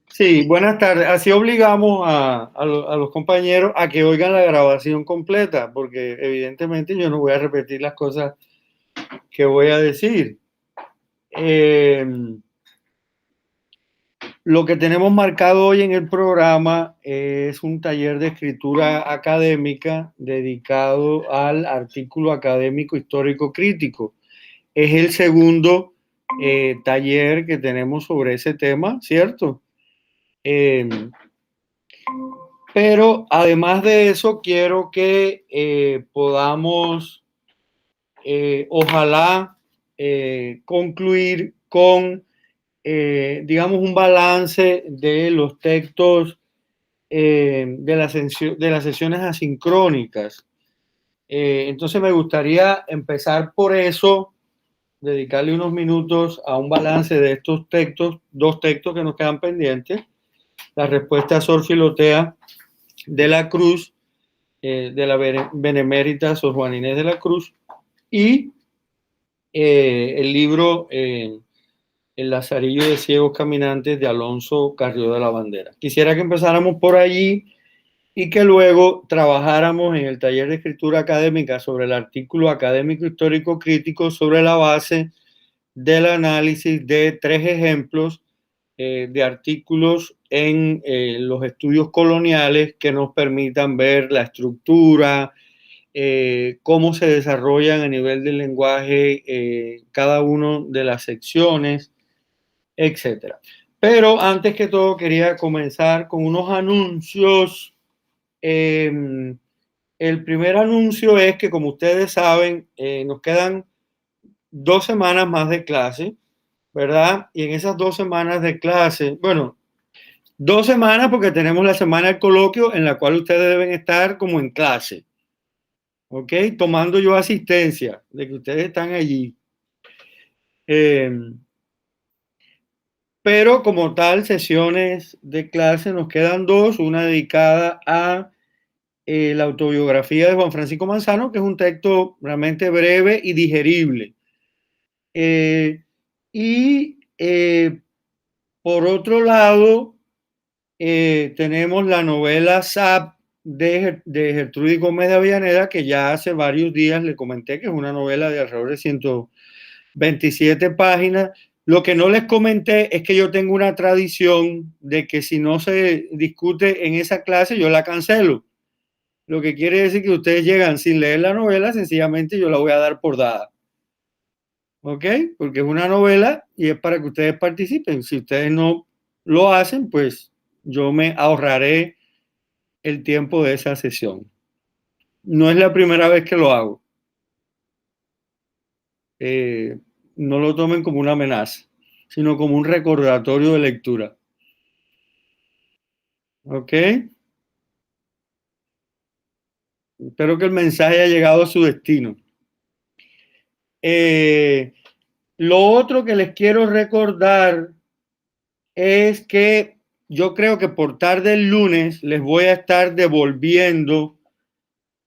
Sí, buenas tardes. Así obligamos a los compañeros a que oigan la grabación completa, porque evidentemente yo no voy a repetir las cosas que voy a decir. Lo que tenemos marcado hoy en el programa es un taller de escritura académica dedicado al artículo académico histórico crítico. Es el segundo taller que tenemos sobre ese tema, ¿cierto? Pero además de eso, quiero que podamos, ojalá, concluir con, digamos, un balance de los textos de las sesiones asincrónicas. Entonces me gustaría empezar por eso, dedicarle unos minutos a un balance de estos textos, dos textos que nos quedan pendientes. La respuesta a Sor Filotea de la Cruz, de la Benemérita Sor Juana Inés de la Cruz, y el libro El Lazarillo de Ciegos Caminantes de Alonso Carrió de la Bandera. Quisiera que empezáramos por allí y que luego trabajáramos en el taller de escritura académica sobre el artículo académico histórico crítico sobre la base del análisis de tres ejemplos de artículos en los estudios coloniales que nos permitan ver la estructura, cómo se desarrollan a nivel del lenguaje cada una de las secciones, etcétera. Pero antes que todo quería comenzar con unos anuncios. El primer anuncio es que, como ustedes saben, nos quedan 2 semanas más de clase, ¿verdad? Y en esas 2 semanas de clase, bueno, 2 semanas porque tenemos la semana del coloquio en la cual ustedes deben estar como en clase, ¿ok? Tomando yo asistencia de que ustedes están allí. Pero como tal, sesiones de clase nos quedan dos, una dedicada a la autobiografía de Juan Francisco Manzano, que es un texto realmente breve y digerible. Y por otro lado, tenemos la novela Zap de Gertrudis Gómez de Avellaneda, que ya hace varios días le comenté que es una novela de alrededor de 127 páginas. Lo que no les comenté es que yo tengo una tradición de que si no se discute en esa clase, yo la cancelo. Lo que quiere decir que ustedes llegan sin leer la novela, sencillamente yo la voy a dar por dada. ¿Ok? Porque es una novela y es para que ustedes participen. Si ustedes no lo hacen, pues yo me ahorraré el tiempo de esa sesión. No es la primera vez que lo hago. Eh, no lo tomen como una amenaza, sino como un recordatorio de lectura. ¿Ok? Espero que el mensaje haya llegado a su destino. Lo otro que les quiero recordar es que yo creo que por tarde el lunes les voy a estar devolviendo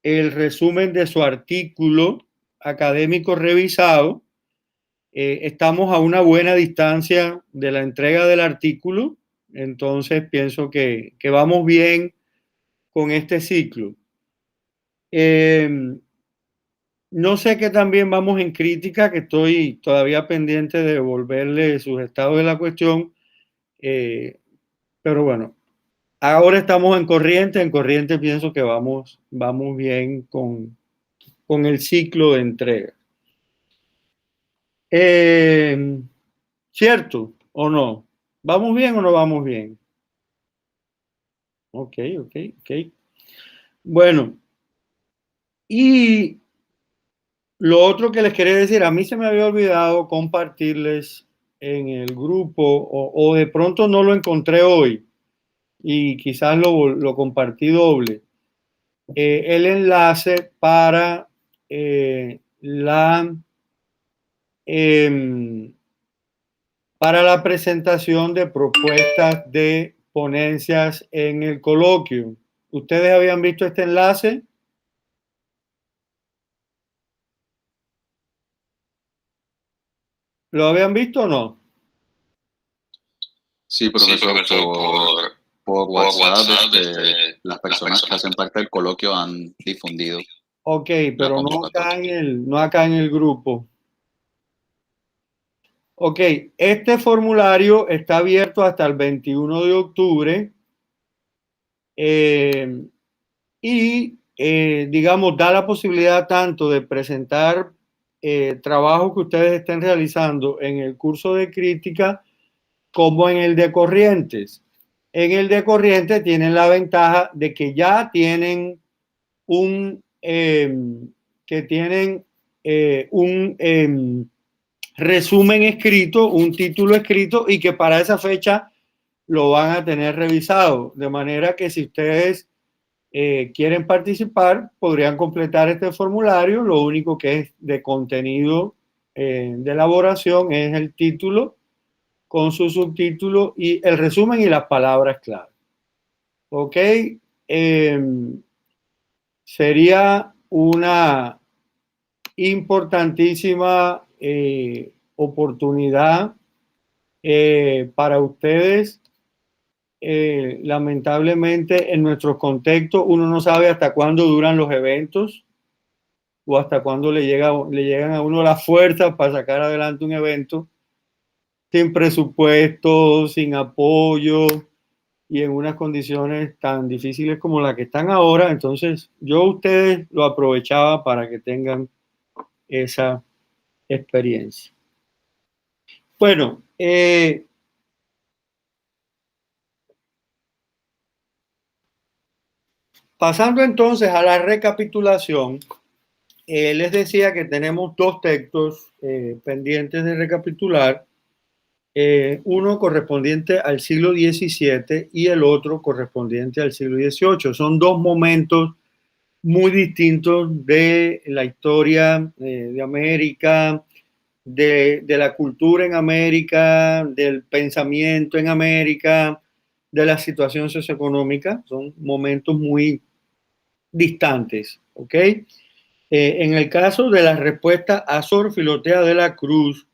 el resumen de su artículo académico revisado. Estamos a una buena distancia de la entrega del artículo, entonces pienso que vamos bien con este ciclo. No sé qué también vamos en crítica, que estoy todavía pendiente de devolverle sus estados de la cuestión, pero bueno, ahora estamos en corriente pienso que vamos bien con el ciclo de entrega. ¿Cierto o no? ¿Vamos bien o no vamos bien? Ok, ok, ok. Bueno, y lo otro que les quería decir, a mí se me había olvidado compartirles en el grupo, o de pronto no lo encontré hoy, y quizás lo compartí doble, el enlace la eh, para la presentación de propuestas de ponencias en el coloquio. ¿Ustedes habían visto este enlace? ¿Lo habían visto o no? Sí, profesor, por WhatsApp, las personas que hacen parte del coloquio han difundido Ok, la pero no acá convocatoria. no acá en el grupo. Ok, este formulario está abierto hasta el 21 de octubre digamos, da la posibilidad tanto de presentar trabajos que ustedes estén realizando en el curso de crítica como en el de corrientes. En el de corrientes tienen la ventaja de que ya tienen un, que tienen un resumen escrito, un título escrito y que para esa fecha lo van a tener revisado. De manera que si ustedes quieren participar, podrían completar este formulario. Lo único que es de contenido de elaboración es el título con su subtítulo y el resumen y las palabras clave. ¿Ok? Sería una importantísima oportunidad para ustedes. Lamentablemente, en nuestros contextos, uno no sabe hasta cuándo duran los eventos o hasta cuándo le llegan a uno las fuerzas para sacar adelante un evento sin presupuesto, sin apoyo y en unas condiciones tan difíciles como las que están ahora. Entonces, yo a ustedes lo aprovechaba para que tengan esa experiencia. Bueno, pasando entonces a la recapitulación, les decía que tenemos dos textos pendientes de recapitular, uno correspondiente al siglo XVII y el otro correspondiente al siglo XVIII. Son dos momentos muy distintos de la historia de América, de la cultura en América, del pensamiento en América, de la situación socioeconómica. Son momentos muy distantes, ¿ok? En el caso de la respuesta a Sor Filotea de la Cruz,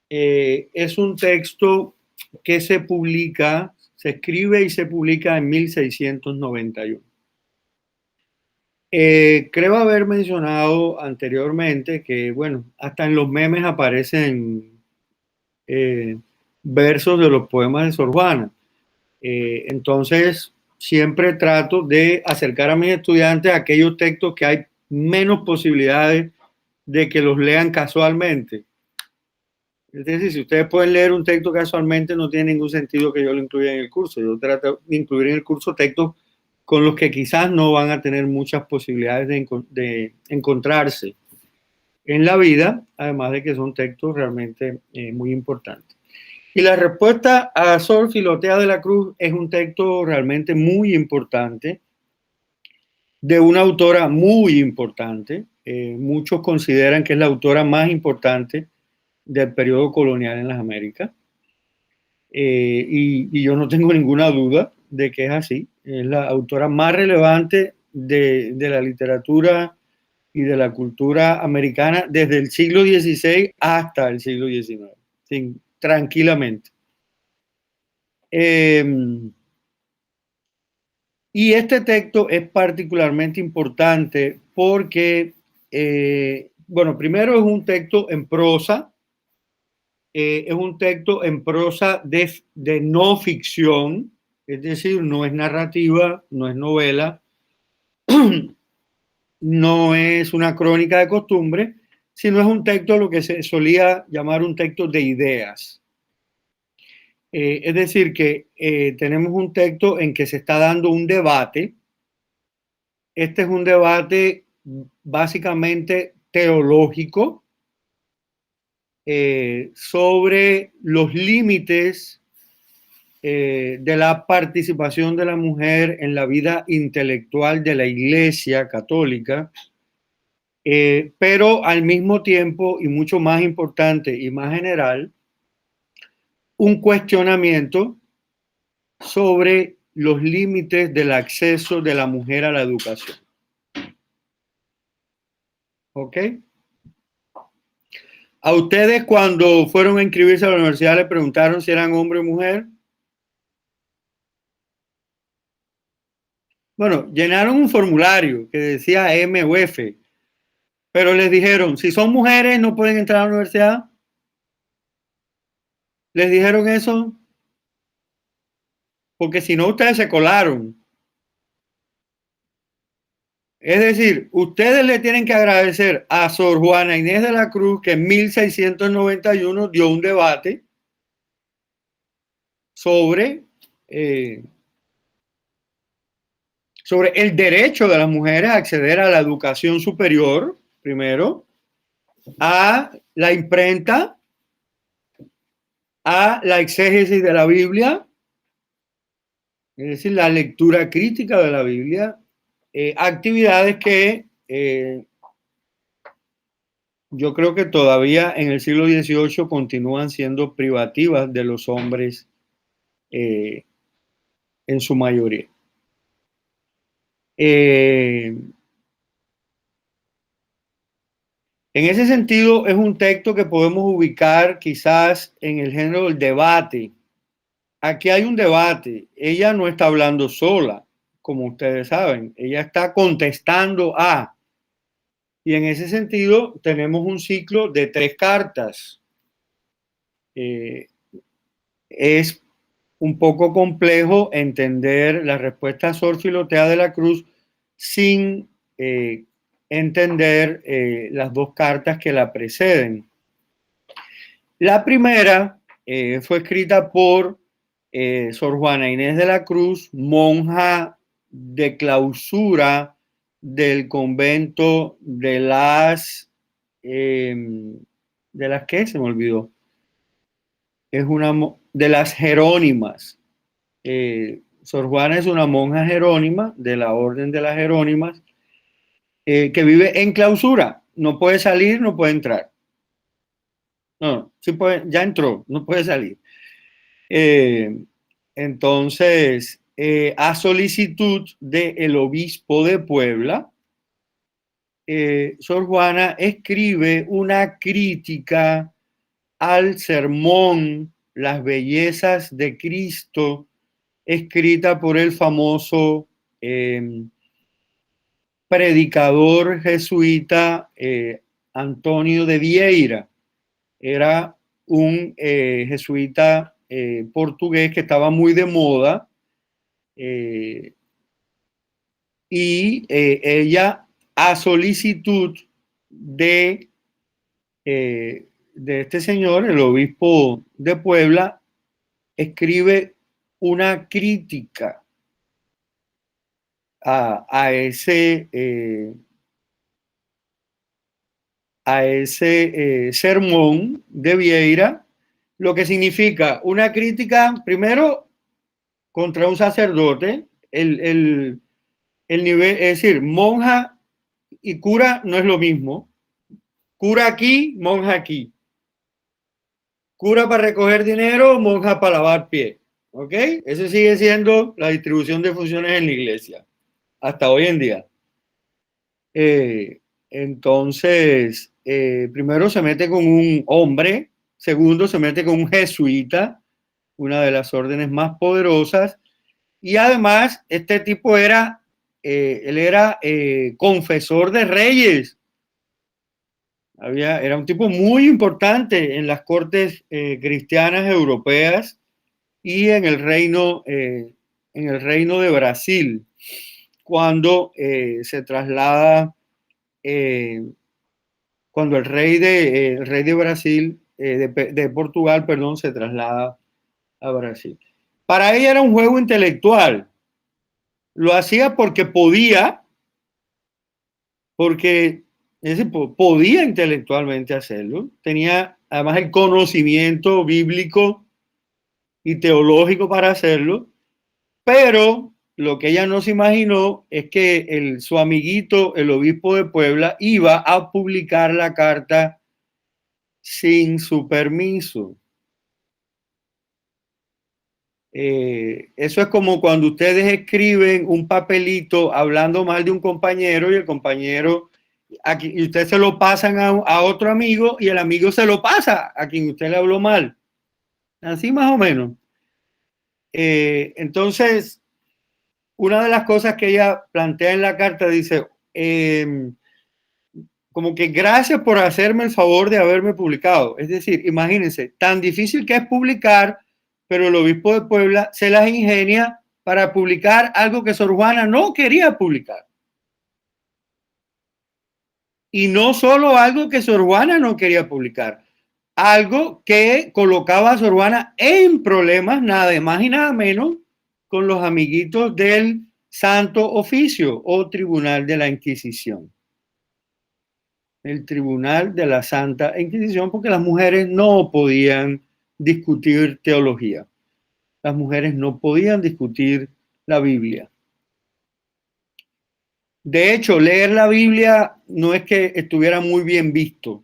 es un texto que se publica, se escribe y se publica en 1691. Creo haber mencionado anteriormente que, bueno, hasta en los memes aparecen eh, versos de los poemas de Sor Juana. Entonces, siempre trato de acercar a mis estudiantes a aquellos textos que hay menos posibilidades de que los lean casualmente. Es decir, si ustedes pueden leer un texto casualmente, no tiene ningún sentido que yo lo incluya en el curso. Yo trato de incluir en el curso textos con los que quizás no van a tener muchas posibilidades de encontrarse en la vida, además de que son textos realmente muy importantes. Y la respuesta a Sor Filotea de la Cruz es un texto realmente muy importante, de una autora muy importante. Muchos consideran que es la autora más importante del periodo colonial en las Américas. Y yo no tengo ninguna duda de que es así. Es la autora más relevante de la literatura y de la cultura americana desde el siglo XVI hasta el siglo XIX, tranquilamente. Y este texto es particularmente importante porque, bueno, primero es un texto en prosa, es un texto en prosa de no ficción, es decir, no es narrativa, no es novela, no es una crónica de costumbre, sino es un texto lo que se solía llamar un texto de ideas. Es decir, que tenemos un texto en que se está dando un debate. Este es un debate básicamente teológico sobre los límites de la participación de la mujer en la vida intelectual de la Iglesia Católica, pero al mismo tiempo, y mucho más importante y más general, un cuestionamiento sobre los límites del acceso de la mujer a la educación. ¿Ok? A ustedes cuando fueron a inscribirse a la universidad les preguntaron si eran hombre o mujer. Bueno, llenaron un formulario que decía M o F, pero les dijeron, si son mujeres no pueden entrar a la universidad. Les dijeron eso porque si no ustedes se colaron. Es decir, ustedes le tienen que agradecer a Sor Juana Inés de la Cruz que en 1691 dio un debate sobre, sobre el derecho de las mujeres a acceder a la educación superior, primero, a la imprenta, a la exégesis de la Biblia, es decir, la lectura crítica de la Biblia, actividades que yo creo que todavía en el siglo XVIII continúan siendo privativas de los hombres en su mayoría. En ese sentido, es un texto que podemos ubicar quizás en el género del debate. Aquí hay un debate. Ella no está hablando sola, como ustedes saben. Ella está contestando a. Y en ese sentido, tenemos un ciclo de 3 cartas. Es un poco complejo entender la respuesta a Sor Filotea de la Cruz sin entender las 2 cartas que la preceden. La primera fue escrita por Sor Juana Inés de la Cruz, monja de clausura del convento de las ¿qué? Se me olvidó. Es una de las Jerónimas. Sor Juana es una monja jerónima de la Orden de las Jerónimas que vive en clausura. No puede salir, no puede entrar. No, sí puede, ya entró, no puede salir. Entonces, a solicitud del obispo de Puebla, Sor Juana escribe una crítica al sermón Las bellezas de Cristo, escrita por el famoso predicador jesuita Antonio de Vieira. Era un jesuita portugués que estaba muy de moda y ella, a solicitud de este señor, el obispo de Puebla, escribe una crítica a ese sermón de Vieira, lo que significa una crítica, primero, contra un sacerdote, el nivel, es decir, monja y cura no es lo mismo. Cura aquí, monja aquí. Cura para recoger dinero, monja para lavar pie. ¿Ok? Eso sigue siendo la distribución de funciones en la iglesia, hasta hoy en día. Entonces, primero se mete con un hombre, segundo se mete con un jesuita, una de las órdenes más poderosas, y además este tipo era, él era confesor de reyes. Era un tipo muy importante en las cortes cristianas europeas y en el reino de Brasil, cuando se traslada, cuando el rey de Brasil, de Portugal, perdón, se traslada a Brasil. Para ella era un juego intelectual. Lo hacía porque podía, porque podía intelectualmente hacerlo. Tenía además el conocimiento bíblico y teológico para hacerlo, pero lo que ella no se imaginó es que su amiguito, el obispo de Puebla, iba a publicar la carta sin su permiso. Eso es como cuando ustedes escriben un papelito hablando mal de un compañero y el compañero, y ustedes se lo pasan a otro amigo y el amigo se lo pasa a quien usted le habló mal. Así más o menos. Entonces, una de las cosas que ella plantea en la carta dice, como que gracias por hacerme el favor de haberme publicado. Es decir, imagínense, tan difícil que es publicar, pero el obispo de Puebla se las ingenia para publicar algo que Sor Juana no quería publicar. Y no solo algo que Sor Juana no quería publicar, algo que colocaba a Sor Juana en problemas, nada más y nada menos, con los amiguitos del Santo Oficio o Tribunal de la Inquisición. El Tribunal de la Santa Inquisición, porque las mujeres no podían discutir teología. Las mujeres no podían discutir la Biblia. De hecho, leer la Biblia no es que estuviera muy bien visto.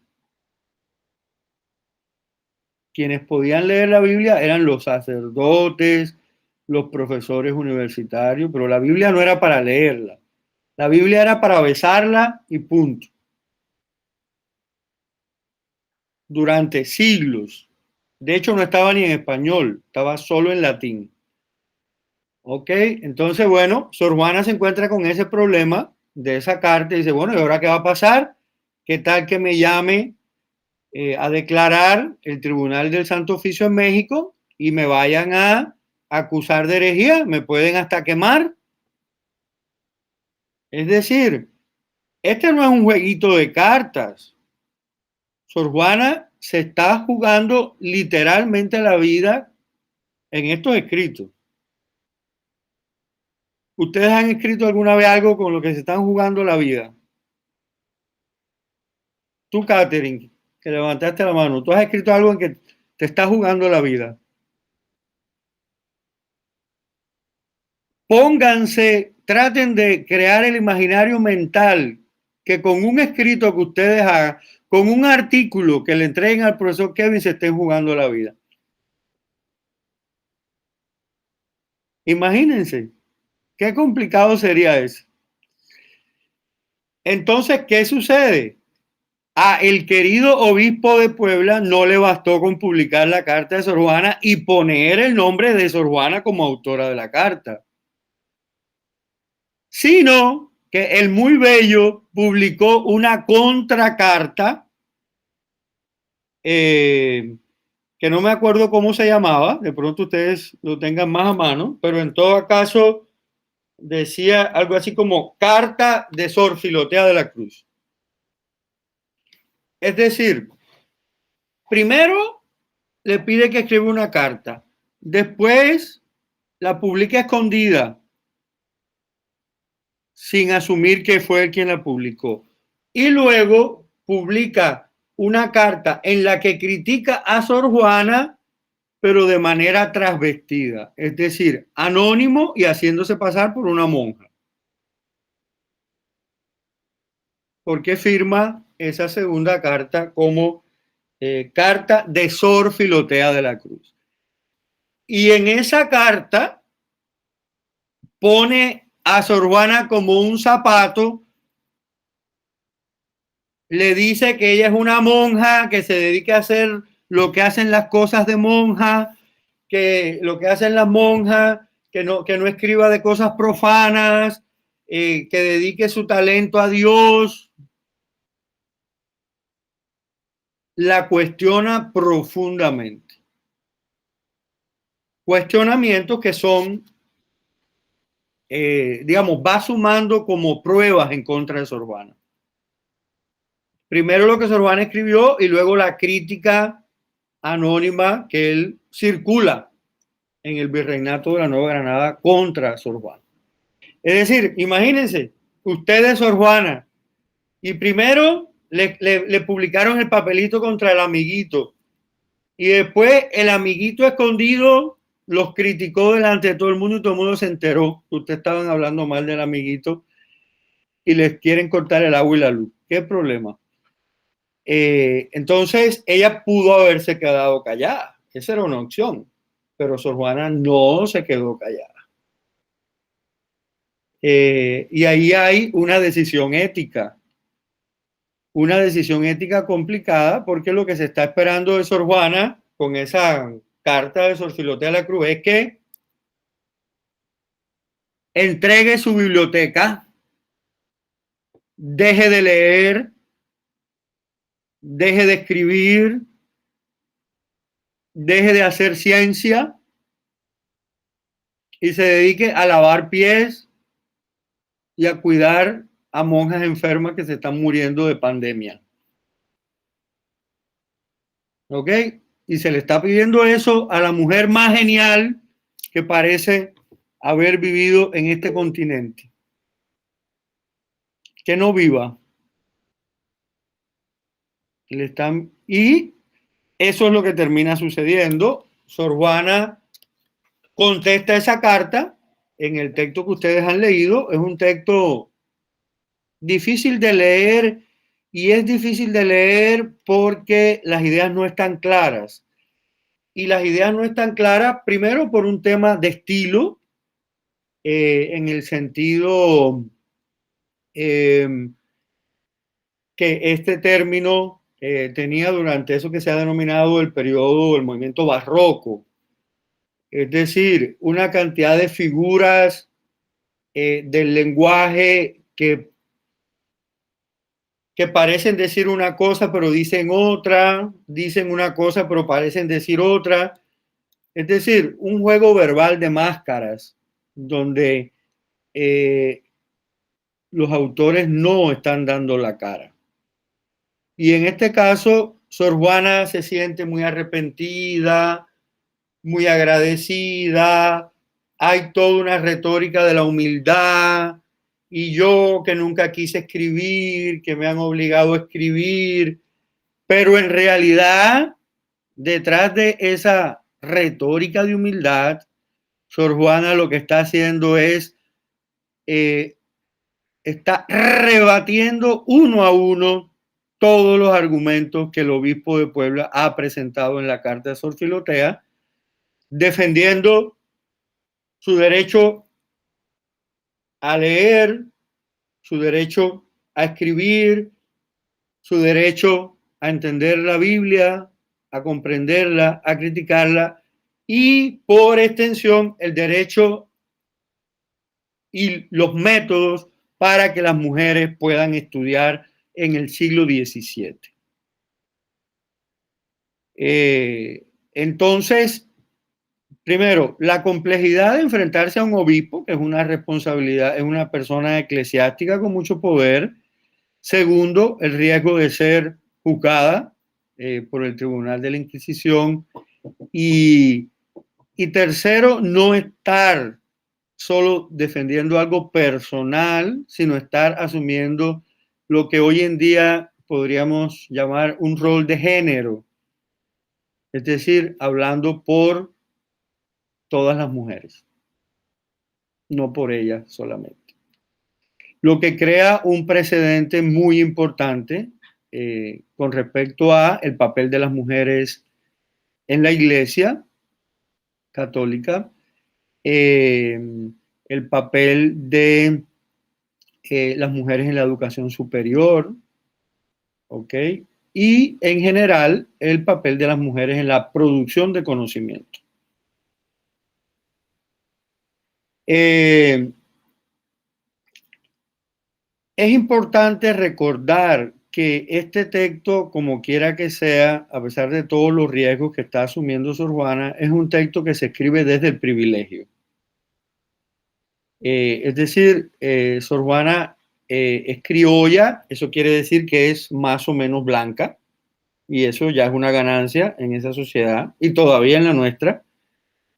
Quienes podían leer la Biblia eran los sacerdotes, los profesores universitarios, pero la Biblia no era para leerla. La Biblia era para besarla y punto. Durante siglos. De hecho, no estaba ni en español, estaba solo en latín. Ok, entonces, bueno, Sor Juana se encuentra con ese problema de esa carta y dice, bueno, ¿y ahora qué va a pasar? ¿Qué tal que me llame a declarar el Tribunal del Santo Oficio en México y me vayan a acusar de herejía? Me pueden hasta quemar. Es decir, este no es un jueguito de cartas. Sor Juana se está jugando literalmente la vida en estos escritos. ¿Ustedes han escrito alguna vez algo con lo que se están jugando la vida? Tú, Catherine, que levantaste la mano, ¿tú has escrito algo en que te estás jugando la vida? Pónganse, traten de crear el imaginario mental que con un escrito que ustedes hagan, con un artículo que le entreguen al profesor Kevin, se estén jugando la vida. Imagínense, qué complicado sería eso. Entonces, ¿qué sucede? A el querido obispo de Puebla no le bastó con publicar la carta de Sor Juana y poner el nombre de Sor Juana como autora de la carta, sino que el muy bello publicó una contracarta que no me acuerdo cómo se llamaba, de pronto ustedes lo tengan más a mano, pero en todo caso decía algo así como Carta de Sor Filotea de la Cruz. Es decir, primero le pide que escriba una carta, después la publica escondida, sin asumir que fue él quien la publicó, y luego publica una carta en la que critica a Sor Juana, pero de manera transvestida, es decir, anónimo y haciéndose pasar por una monja. ¿Por qué firma esa segunda carta como carta de Sor Filotea de la Cruz? Y en esa carta pone a Sor Juana como un zapato, le dice que ella es una monja, que se dedica a hacer lo que hacen las cosas de monja, que lo que hacen las monjas, que no escriba de cosas profanas, que dedique su talento a Dios. La cuestiona profundamente. Cuestionamientos que son, digamos, va sumando como pruebas en contra de Sor Juana. Primero lo que Sor Juana escribió y luego la crítica anónima que él circula en el virreinato de la Nueva Granada contra Sor Juana. Es decir, imagínense, ustedes Sor Juana, y primero le publicaron el papelito contra el amiguito, y después el amiguito escondido los criticó delante de todo el mundo y todo el mundo se enteró que ustedes estaban hablando mal del amiguito y les quieren cortar el agua y la luz. ¿Qué problema? Entonces ella pudo haberse quedado callada. Esa era una opción, pero Sor Juana no se quedó callada. Y ahí hay una decisión ética complicada, porque lo que se está esperando de Sor Juana con esa carta de Sor Filotea de la Cruz es que entregue su biblioteca, deje de leer, deje de escribir, deje de hacer ciencia y se dedique a lavar pies y a cuidar a monjas enfermas que se están muriendo de pandemia. ¿Ok? Y se le está pidiendo eso a la mujer más genial que parece haber vivido en este continente. Que no viva. Le están... Y eso es lo que termina sucediendo. Sor Juana contesta esa carta en el texto que ustedes han leído. Es un texto difícil de leer y es difícil de leer porque las ideas no están claras. Y las ideas no están claras, primero por un tema de estilo, en el sentido que este término tenía durante eso que se ha denominado el periodo del movimiento barroco. Es decir, una cantidad de figuras del lenguaje que parecen decir una cosa pero dicen otra, dicen una cosa pero parecen decir otra. Es decir, un juego verbal de máscaras donde los autores no están dando la cara. Y en este caso, Sor Juana se siente muy arrepentida, muy agradecida, hay toda una retórica de la humildad, y yo que nunca quise escribir, que me han obligado a escribir, pero en realidad, detrás de esa retórica de humildad, Sor Juana lo que está haciendo es, está rebatiendo uno a uno todos los argumentos que el obispo de Puebla ha presentado en la carta de Sor Filotea, defendiendo su derecho a leer, su derecho a escribir, su derecho a entender la Biblia, a comprenderla, a criticarla y por extensión el derecho y los métodos para que las mujeres puedan estudiar en el siglo XVII. Entonces, primero, la complejidad de enfrentarse a un obispo, que es una responsabilidad, es una persona eclesiástica con mucho poder. Segundo, el riesgo de ser juzgada por el Tribunal de la Inquisición. Y tercero, no estar solo defendiendo algo personal, sino estar asumiendo lo que hoy en día podríamos llamar un rol de género. Es decir, hablando por todas las mujeres, no por ellas solamente. Lo que crea un precedente muy importante con respecto a el papel de las mujeres en la Iglesia católica, el papel de las mujeres en la educación superior, ¿ok? Y en general el papel de las mujeres en la producción de conocimiento. Es importante recordar que este texto, como quiera que sea, a pesar de todos los riesgos que está asumiendo Sor Juana, es un texto que se escribe desde el privilegio. Es decir, Sor Juana es criolla, eso quiere decir que es más o menos blanca, y eso ya es una ganancia en esa sociedad, y todavía en la nuestra,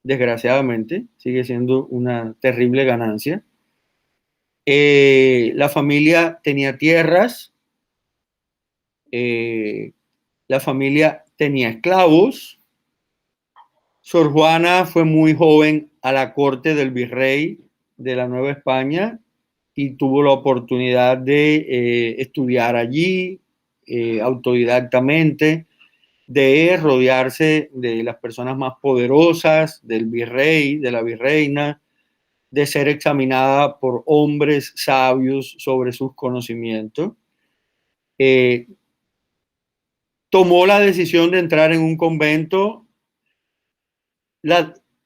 desgraciadamente, sigue siendo una terrible ganancia. La familia tenía tierras, la familia tenía esclavos. Sor Juana fue muy joven a la corte del virrey de la Nueva España y tuvo la oportunidad de estudiar allí autodidactamente, de rodearse de las personas más poderosas, del virrey, de la virreina, de ser examinada por hombres sabios sobre sus conocimientos. Tomó la decisión de entrar en un convento.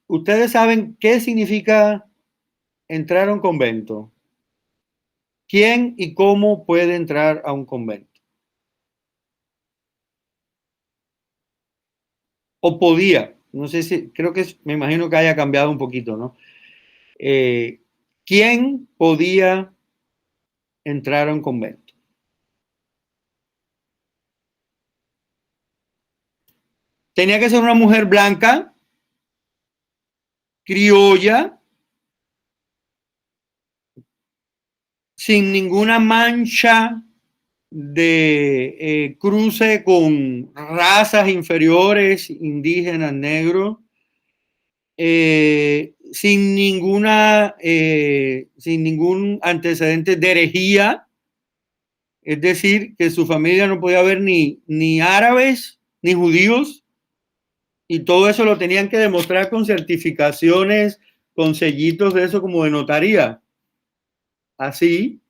Ustedes saben qué significa entrar a un convento? ¿Quién y cómo puede entrar a un convento? O podía, no sé si, creo que me imagino que haya cambiado un poquito, ¿no? ¿Quién podía entrar a un convento? Tenía que ser una mujer blanca, criolla, sin ninguna mancha de cruce con razas inferiores, indígenas, negros, sin ningún antecedente de herejía, es decir, que su familia no podía haber ni árabes ni judíos, y todo eso lo tenían que demostrar con certificaciones, con sellitos de eso como de notaría. Así.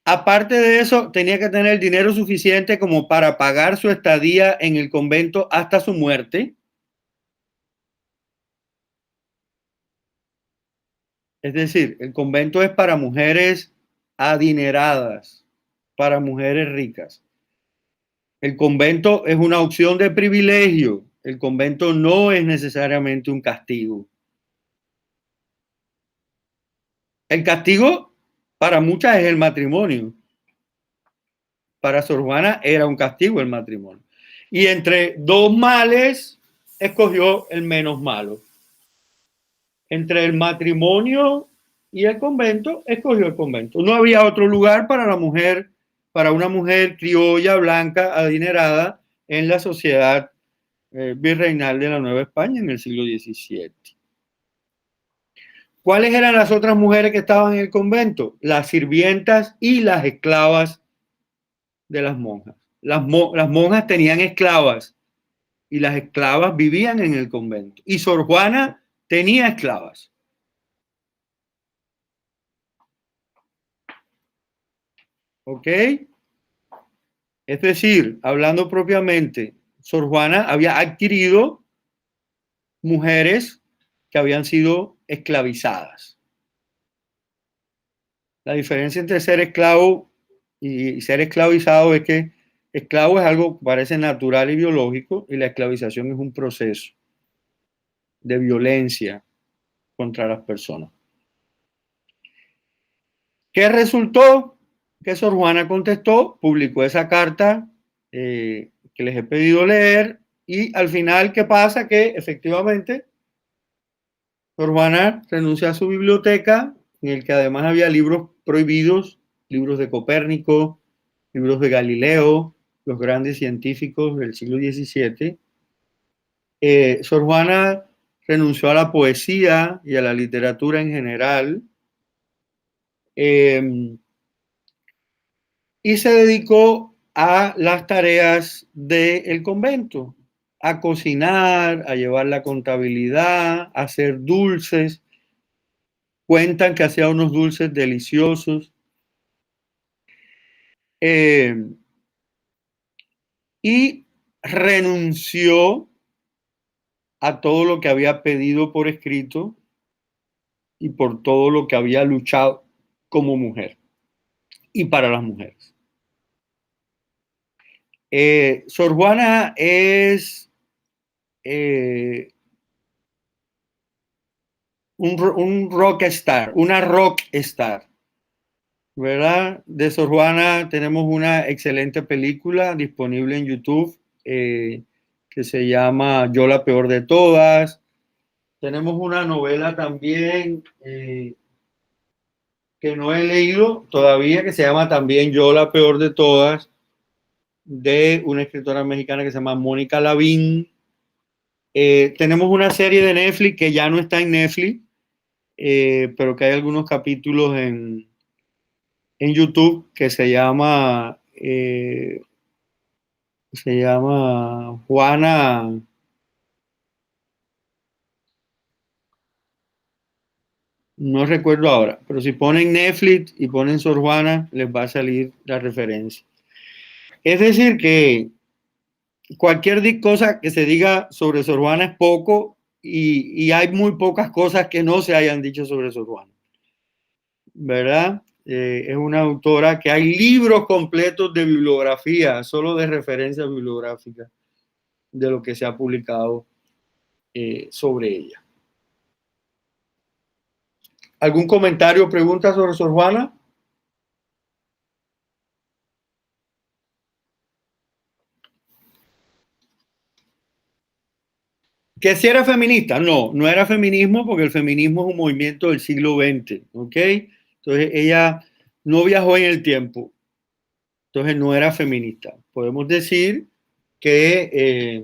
Aparte de eso, tenía que tener el dinero suficiente como para pagar su estadía en el convento hasta su muerte. Es decir, el convento es para mujeres adineradas, para mujeres ricas. El convento es una opción de privilegio. El convento no es necesariamente un castigo. El castigo para muchas es el matrimonio. Para Sor Juana era un castigo el matrimonio. Y entre dos males escogió el menos malo. Entre el matrimonio y el convento, escogió el convento. No había otro lugar para la mujer, para una mujer criolla, blanca, adinerada en la sociedad virreinal de la Nueva España en el siglo XVII. ¿Cuáles eran las otras mujeres que estaban en el convento? Las sirvientas y las esclavas de las monjas. Las monjas tenían esclavas y las esclavas vivían en el convento. Y Sor Juana tenía esclavas. ¿Ok? Es decir, hablando propiamente, Sor Juana había adquirido mujeres que habían sido esclavizadas. La diferencia entre ser esclavo y ser esclavizado es que esclavo es algo que parece natural y biológico, y la esclavización es un proceso de violencia contra las personas. ¿Qué resultó? Que Sor Juana contestó, publicó esa carta que les he pedido leer, y al final, ¿qué pasa? Que efectivamente Sor Juana renuncia a su biblioteca, en el que además había libros prohibidos, libros de Copérnico, libros de Galileo, los grandes científicos del siglo XVII. Sor Juana renunció a la poesía y a la literatura en general, y se dedicó a las tareas del convento, a cocinar, a llevar la contabilidad, a hacer dulces. Cuentan que hacía unos dulces deliciosos. Y renunció a todo lo que había pedido por escrito y por todo lo que había luchado como mujer y para las mujeres. Sor Juana es un rock star, una rock star, ¿verdad? De Sor Juana tenemos una excelente película disponible en YouTube que se llama Yo la peor de todas. Tenemos una novela también que no he leído todavía, que se llama también Yo la peor de todas, de una escritora mexicana que se llama Mónica Lavín. Tenemos una serie de Netflix que ya no está en Netflix, pero que hay algunos capítulos en YouTube que se llama Juana. No recuerdo ahora, pero si ponen Netflix y ponen Sor Juana, les va a salir la referencia. Es decir, que cualquier cosa que se diga sobre Sor Juana es poco y hay muy pocas cosas que no se hayan dicho sobre Sor Juana, ¿verdad? Es una autora que hay libros completos de bibliografía, solo de referencia bibliográfica, de lo que se ha publicado sobre ella. ¿Algún comentario o pregunta sobre Sor Juana? ¿Que si era feminista? No, no era feminismo porque el feminismo es un movimiento del siglo XX, ¿ok? Entonces ella no viajó en el tiempo, entonces no era feminista. Podemos decir que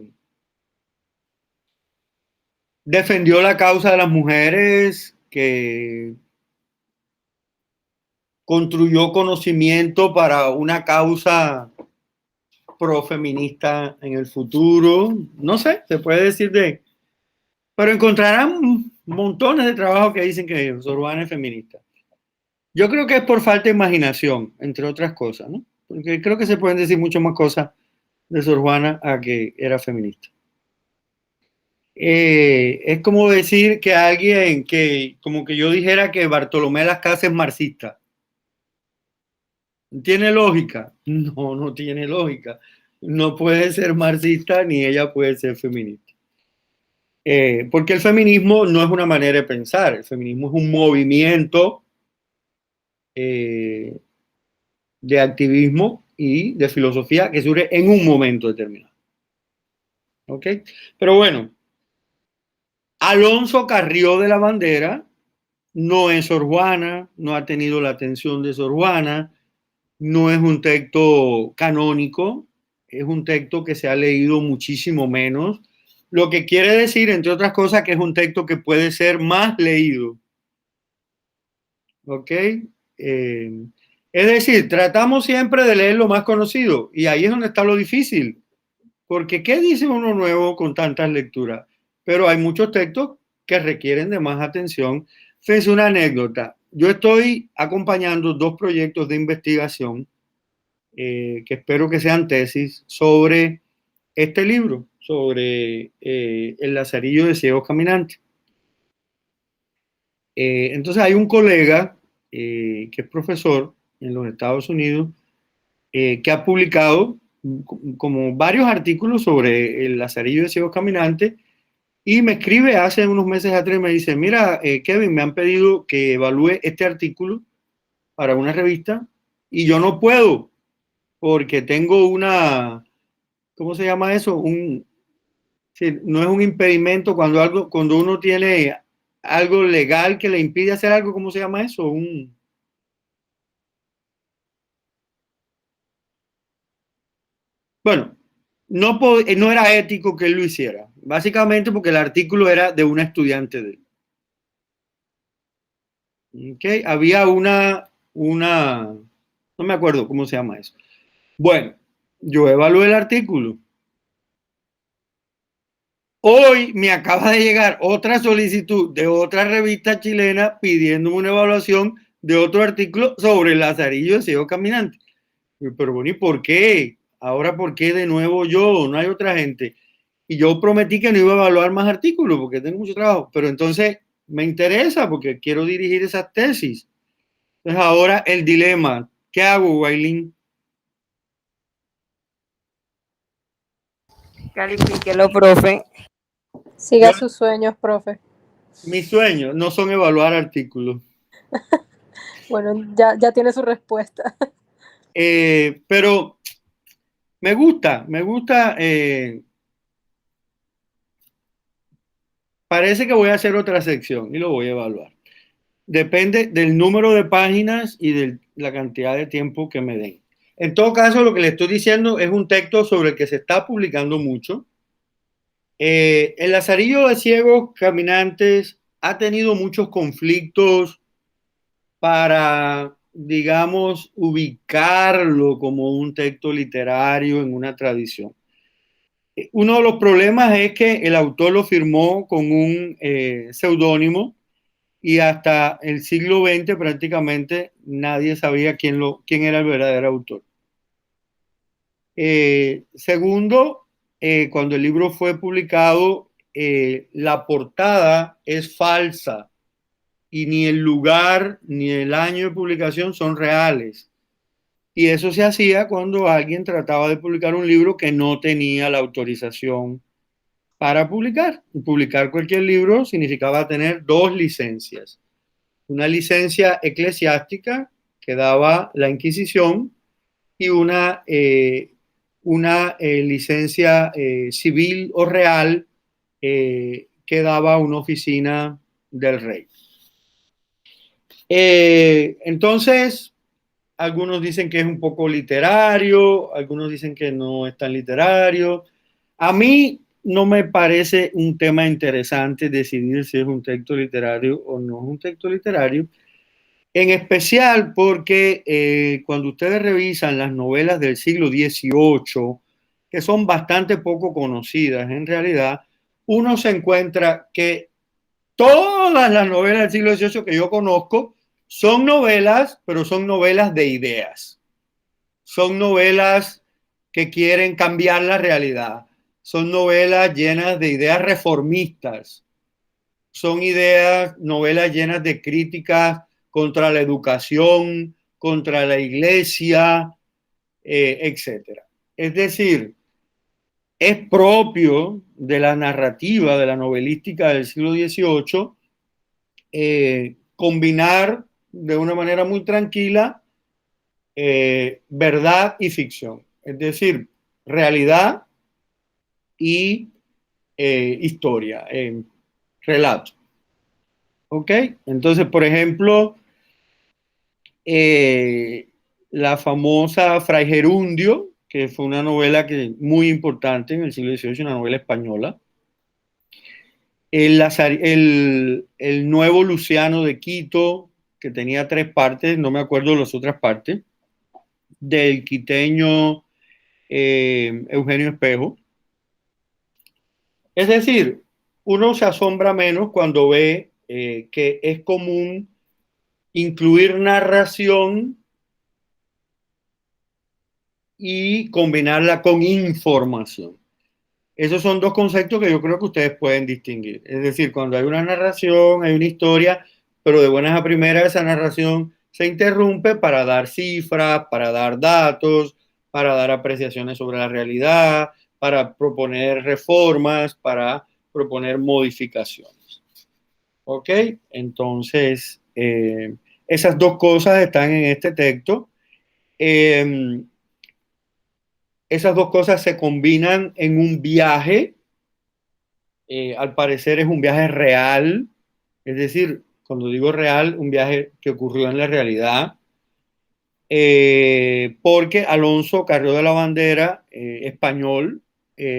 defendió la causa de las mujeres, que construyó conocimiento para una causa profeminista en el futuro. No sé, se puede decir de... Pero encontrarán montones de trabajos que dicen que Sor Juana es feminista. Yo creo que es por falta de imaginación, entre otras cosas, ¿no? Porque creo que se pueden decir mucho más cosas de Sor Juana a que era feminista. Es como decir que alguien que, como que yo dijera que Bartolomé Las Casas es marxista. ¿Tiene lógica? No, no tiene lógica. No puede ser marxista ni ella puede ser feminista. Porque el feminismo no es una manera de pensar, el feminismo es un movimiento de activismo y de filosofía que surge en un momento determinado. ¿Ok? Pero bueno, Alonso Carrió de la Bandera no es Sor Juana, no ha tenido la atención de Sor Juana, no es un texto canónico, es un texto que se ha leído muchísimo menos, lo que quiere decir, entre otras cosas, que es un texto que puede ser más leído. ¿Ok? Es decir, tratamos siempre de leer lo más conocido y ahí es donde está lo difícil, porque ¿qué dice uno nuevo con tantas lecturas? Pero hay muchos textos que requieren de más atención. Es una anécdota. Yo estoy acompañando dos proyectos de investigación que espero que sean tesis sobre este libro, sobre el Lazarillo de Ciegos Caminantes. Entonces hay un colega que es profesor en los Estados Unidos que ha publicado como varios artículos sobre el Lazarillo de Ciegos Caminantes y me escribe hace unos meses atrás y me dice, mira, Kevin, me han pedido que evalúe este artículo para una revista y yo no puedo porque tengo una, ¿cómo se llama eso? Sí, no es un impedimento cuando uno tiene algo legal que le impide hacer algo, ¿cómo se llama eso? Bueno, no era ético que él lo hiciera, básicamente porque el artículo era de una estudiante de él. ¿Okay? Había no me acuerdo cómo se llama eso. Bueno, yo evalué el artículo. Hoy me acaba de llegar otra solicitud de otra revista chilena pidiendo una evaluación de otro artículo sobre el Lazarillo de Ciego Caminante. Pero bueno, ¿y por qué? Ahora, ¿por qué de nuevo yo? No hay otra gente. Y yo prometí que no iba a evaluar más artículos porque tengo mucho trabajo, pero entonces me interesa porque quiero dirigir esas tesis. Entonces ahora el dilema, ¿qué hago, Wailin? Califíquelo, profe. Siga sus sueños, profe. Mis sueños no son evaluar artículos. Bueno, ya tiene su respuesta. Pero me gusta. Parece que voy a hacer otra sección y lo voy a evaluar. Depende del número de páginas y de la cantidad de tiempo que me den. En todo caso, lo que le estoy diciendo es un texto sobre el que se está publicando mucho. El Lazarillo de Ciegos Caminantes ha tenido muchos conflictos para, digamos, ubicarlo como un texto literario en una tradición. Uno de los problemas es que el autor lo firmó con un seudónimo y hasta el siglo XX prácticamente nadie sabía quién era el verdadero autor. Segundo, cuando el libro fue publicado, la portada es falsa y ni el lugar ni el año de publicación son reales. Y eso se hacía cuando alguien trataba de publicar un libro que no tenía la autorización para publicar. Y publicar cualquier libro significaba tener dos licencias. Una licencia eclesiástica que daba la Inquisición y una licencia civil o real que daba una oficina del rey. Entonces, algunos dicen que es un poco literario, algunos dicen que no es tan literario. A mí no me parece un tema interesante decidir si es un texto literario o no es un texto literario, en especial porque cuando ustedes revisan las novelas del siglo XVIII, que son bastante poco conocidas en realidad, uno se encuentra que todas las novelas del siglo XVIII que yo conozco son novelas, pero son novelas de ideas. Son novelas que quieren cambiar la realidad. Son novelas llenas de ideas reformistas. Son novelas llenas de críticas contra la educación, contra la iglesia, etc. Es decir, es propio de la narrativa, de la novelística del siglo XVIII, combinar de una manera muy tranquila verdad y ficción, es decir, realidad y historia, relato. ¿Ok? Entonces, por ejemplo, la famosa Fray Gerundio, que fue una novela muy importante en el siglo XVIII, una novela española. El Nuevo Luciano de Quito, que tenía 3 partes, no me acuerdo las otras partes, del quiteño Eugenio Espejo. Es decir, uno se asombra menos cuando ve que es común incluir narración y combinarla con información. Esos son dos conceptos que yo creo que ustedes pueden distinguir. Es decir, cuando hay una narración, hay una historia, pero de buenas a primeras esa narración se interrumpe para dar cifras, para dar datos, para dar apreciaciones sobre la realidad, para proponer reformas, para proponer modificaciones. ¿Ok? Entonces, esas dos cosas están en este texto. Esas dos cosas se combinan en un viaje. Al parecer es un viaje real, es decir, cuando digo real, un viaje que ocurrió en la realidad, porque Alonso Carrió de la Bandera, español,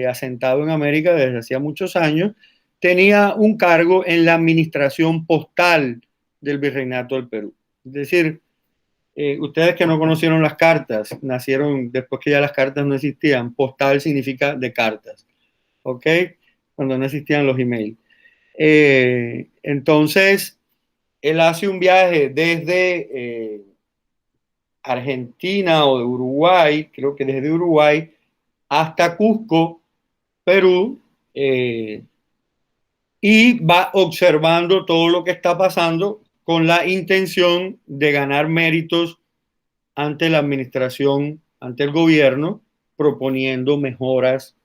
asentado en América desde hacía muchos años, tenía un cargo en la administración postal del Virreinato del Perú. Es decir, ustedes que no conocieron las cartas, nacieron después que ya las cartas no existían. Postal significa de cartas, ¿ok? Cuando no existían los emails. Entonces, él hace un viaje desde Argentina o de Uruguay, creo que desde Uruguay, hasta Cusco, Perú, y va observando todo lo que está pasando con la intención de ganar méritos ante la administración, ante el gobierno, proponiendo mejoras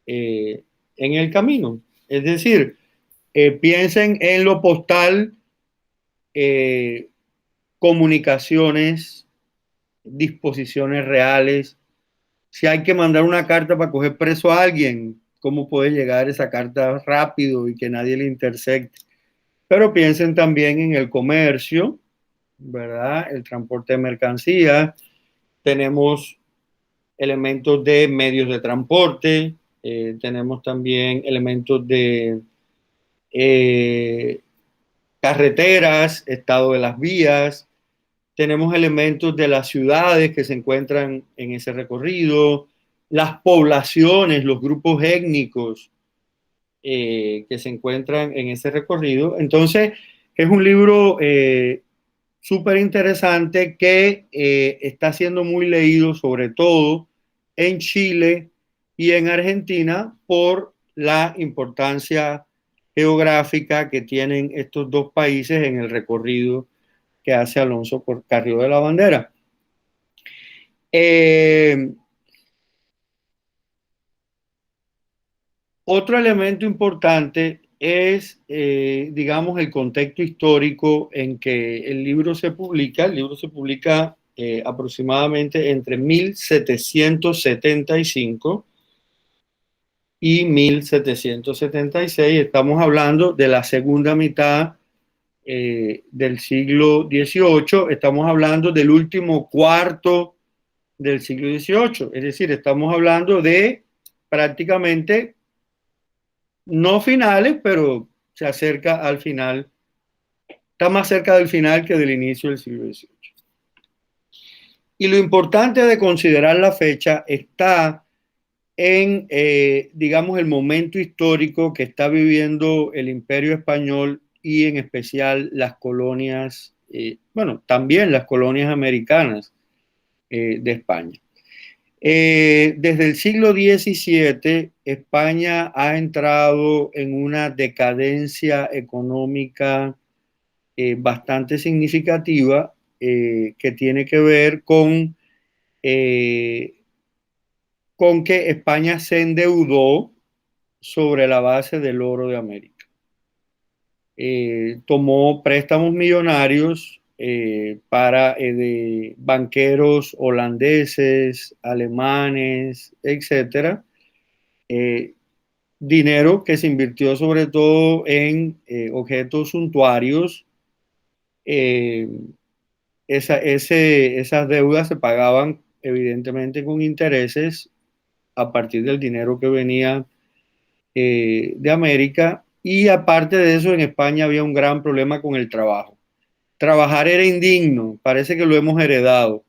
en el camino. Es decir, piensen en lo postal, comunicaciones, disposiciones reales. Si hay que mandar una carta para coger preso a alguien, ¿cómo puede llegar esa carta rápido y que nadie le intersecte? Pero piensen también en el comercio, ¿verdad? El transporte de mercancías. Tenemos elementos de medios de transporte, tenemos también elementos de carreteras, estado de las vías, tenemos elementos de las ciudades que se encuentran en ese recorrido, las poblaciones, los grupos étnicos que se encuentran en ese recorrido. Entonces, es un libro súper interesante que está siendo muy leído, sobre todo en Chile y en Argentina, por la importancia geográfica que tienen estos dos países en el recorrido que hace Alonso por Carrillo de la Bandera. Otro elemento importante es, digamos, el contexto histórico en que el libro se publica. El libro se publica aproximadamente entre 1775 y 1776. Estamos hablando de la segunda mitad del siglo XVIII. Estamos hablando del último cuarto del siglo XVIII. Es decir, estamos hablando de prácticamente no finales, pero se acerca al final, está más cerca del final que del inicio del siglo XVIII. Y lo importante de considerar la fecha está en, digamos, el momento histórico que está viviendo el Imperio Español y en especial las colonias, bueno, también las colonias americanas de España. Desde el siglo XVII, España ha entrado en una decadencia económica bastante significativa que tiene que ver con que España se endeudó sobre la base del oro de América. Tomó préstamos millonarios de banqueros holandeses, alemanes, etcétera. Dinero que se invirtió sobre todo en objetos suntuarios. Esas deudas se pagaban evidentemente con intereses a partir del dinero que venía de América. Y aparte de eso, en España había un gran problema con el trabajo. Trabajar era indigno, parece que lo hemos heredado.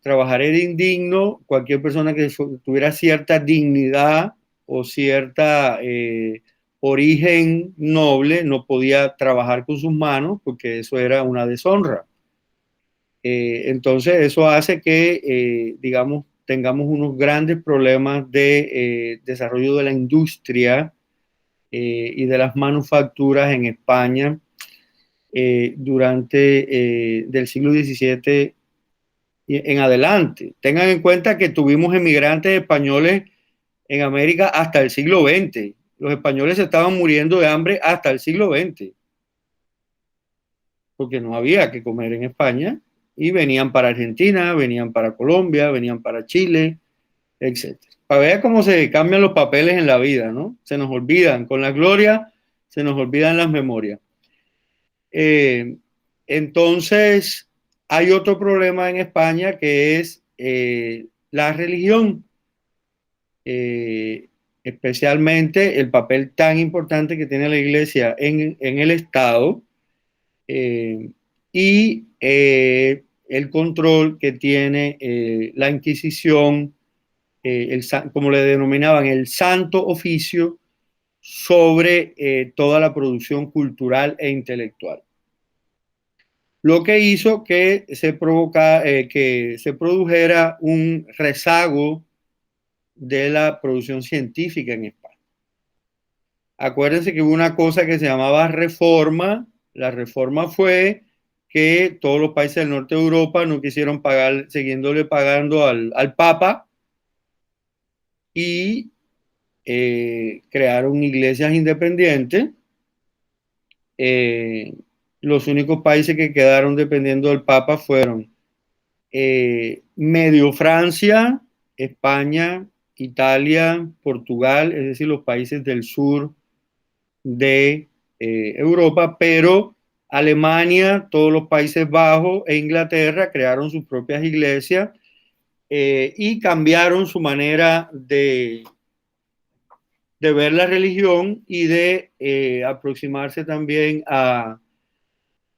Trabajar era indigno, cualquier persona que tuviera cierta dignidad o cierta origen noble no podía trabajar con sus manos porque eso era una deshonra. Entonces eso hace que, digamos, tengamos unos grandes problemas de desarrollo de la industria y de las manufacturas en España durante del siglo XVII en adelante. Tengan en cuenta que tuvimos emigrantes españoles en América hasta el siglo XX. Los españoles se estaban muriendo de hambre hasta el siglo XX, porque no había que comer en España, y venían para Argentina, venían para Colombia, venían para Chile, etc. Para ver cómo se cambian los papeles en la vida, ¿no? Se nos olvidan, con la gloria se nos olvidan las memorias. Entonces, hay otro problema en España que es la religión, especialmente el papel tan importante que tiene la Iglesia en el Estado y el control que tiene la Inquisición, como le denominaban, el Santo Oficio, sobre toda la producción cultural e intelectual. Lo que hizo que se produjera un rezago de la producción científica en España. Acuérdense que hubo una cosa que se llamaba reforma. La reforma fue que todos los países del norte de Europa no quisieron pagar, siguiéndole pagando al Papa, y crearon iglesias independientes. Los únicos países que quedaron dependiendo del Papa fueron medio Francia, España, Italia, Portugal, es decir, los países del sur de Europa, pero Alemania, todos los Países Bajos e Inglaterra crearon sus propias iglesias y cambiaron su manera de ver la religión y de aproximarse también a,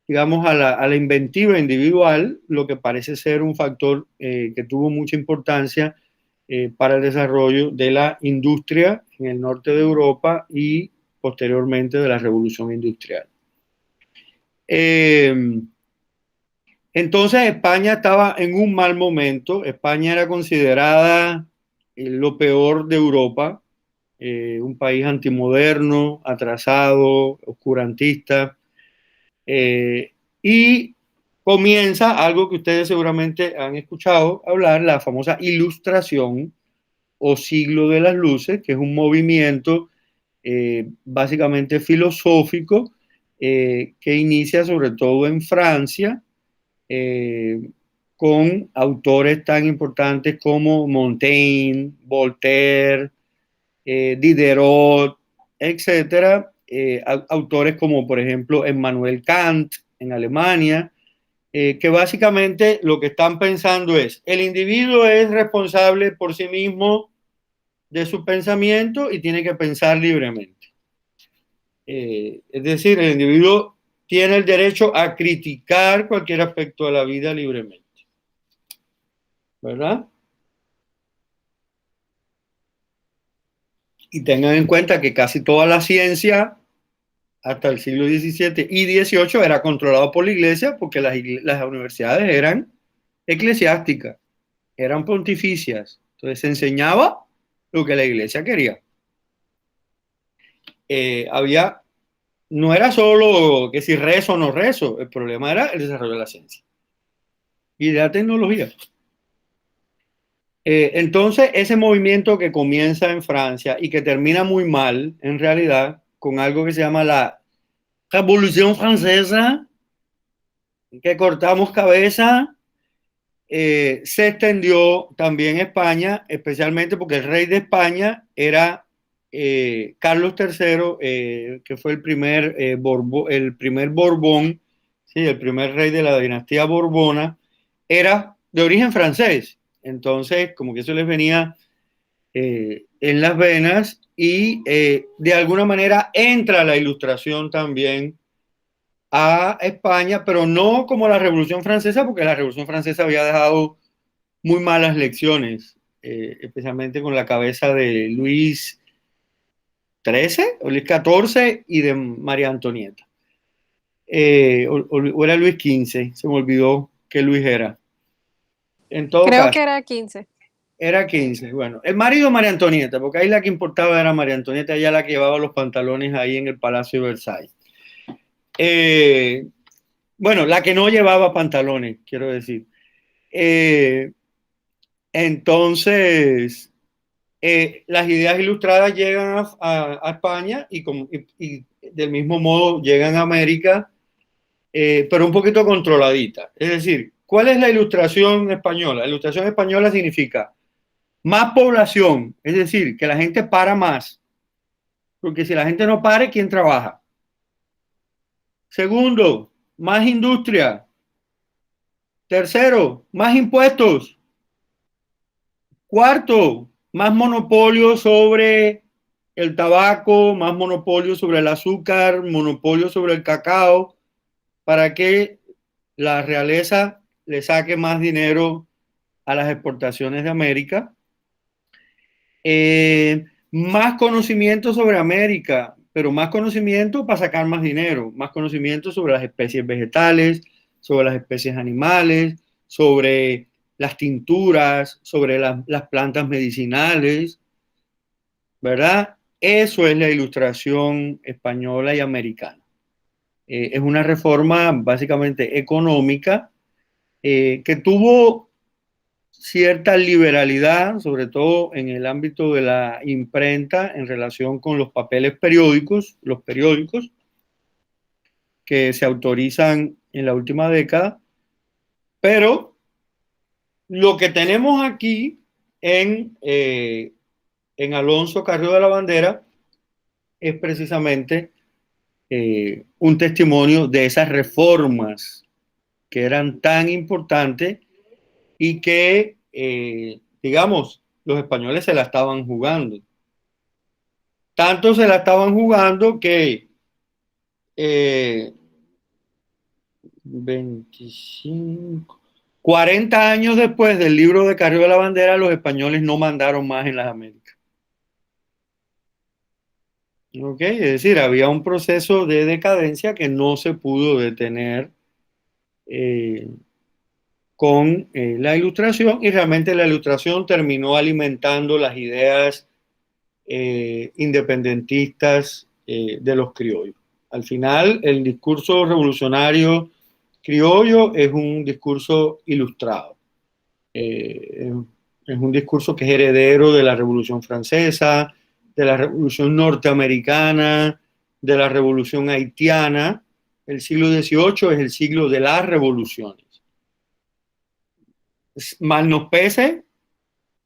digamos, a la inventiva individual, lo que parece ser un factor que tuvo mucha importancia para el desarrollo de la industria en el norte de Europa y posteriormente de la revolución industrial. Entonces España estaba en un mal momento. España era considerada lo peor de Europa un país antimoderno, atrasado, oscurantista, y comienza algo que ustedes seguramente han escuchado hablar, la famosa Ilustración o Siglo de las Luces, que es un movimiento básicamente filosófico que inicia sobre todo en Francia, con autores tan importantes como Montaigne, Voltaire, Diderot, etcétera, autores como por ejemplo Emmanuel Kant en Alemania, que básicamente lo que están pensando es, el individuo es responsable por sí mismo de su pensamiento y tiene que pensar libremente. Es decir, el individuo tiene el derecho a criticar cualquier aspecto de la vida libremente, ¿verdad? Y tengan en cuenta que casi toda la ciencia hasta el siglo XVII y XVIII era controlado por la iglesia porque las universidades eran eclesiásticas, eran pontificias. Entonces se enseñaba lo que la iglesia quería. Había, no era solo que si rezo o no rezo, el problema era el desarrollo de la ciencia y de la tecnología. Entonces, ese movimiento que comienza en Francia y que termina muy mal, en realidad, con algo que se llama la Revolución Francesa, que cortamos cabeza, se extendió también a España, especialmente porque el rey de España era Carlos III, que fue el primer Borbón, sí, el primer rey de la dinastía Borbona, era de origen francés. Entonces, como que eso les venía en las venas y de alguna manera entra la Ilustración también a España, pero no como la Revolución Francesa, porque la Revolución Francesa había dejado muy malas lecciones, especialmente con la cabeza de Luis XIII o Luis XIV y de María Antonieta. O era Luis XV, se me olvidó qué Luis era. En todo Creo caso, que era 15. era 15. Bueno, el marido de María Antonieta, porque ahí la que importaba era María Antonieta, ella la que llevaba los pantalones ahí en el Palacio de Versalles. Bueno, la que no llevaba pantalones, quiero decir. Entonces, las ideas ilustradas llegan a España y del mismo modo llegan a América, pero un poquito controladita. Es decir, ¿cuál es la ilustración española? La ilustración española significa más población, es decir, que la gente para más, porque si la gente no para, ¿quién trabaja? Segundo, más industria. Tercero, más impuestos. Cuarto, más monopolio sobre el tabaco, más monopolio sobre el azúcar, monopolio sobre el cacao, para que la realeza le saque más dinero a las exportaciones de América. Más conocimiento sobre América, pero más conocimiento para sacar más dinero, más conocimiento sobre las especies vegetales, sobre las especies animales, sobre las tinturas, sobre las plantas medicinales, ¿verdad? Eso es la Ilustración española y americana. Es una reforma básicamente económica que tuvo cierta liberalidad, sobre todo en el ámbito de la imprenta en relación con los papeles periódicos, los periódicos que se autorizan en la última década, pero lo que tenemos aquí en Alonso Carrillo de la Bandera es precisamente un testimonio de esas reformas que eran tan importantes y que, digamos, los españoles se la estaban jugando. Tanto se la estaban jugando que 25, 40 años después del libro de Carrillo de la Bandera, los españoles no mandaron más en las Américas. ¿Ok? Es decir, había un proceso de decadencia que no se pudo detener eh, con la Ilustración y realmente la Ilustración terminó alimentando las ideas independentistas de los criollos. Al final, el discurso revolucionario criollo es un discurso ilustrado. Es un discurso que es heredero de la Revolución Francesa, de la Revolución Norteamericana, de la Revolución Haitiana. El siglo XVIII es el siglo de las revoluciones. Mal nos pese,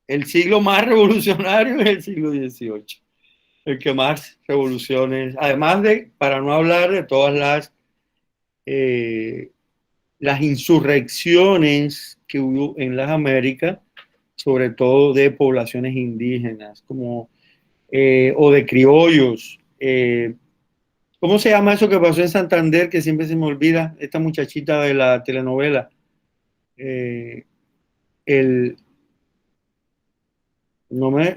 el siglo más revolucionario es el siglo XVIII, el que más revoluciones, además de, para no hablar de todas las insurrecciones que hubo en las Américas, sobre todo de poblaciones indígenas, como, o de criollos. ¿Cómo se llama eso que pasó en Santander, que siempre se me olvida? Esta muchachita de la telenovela. El, no me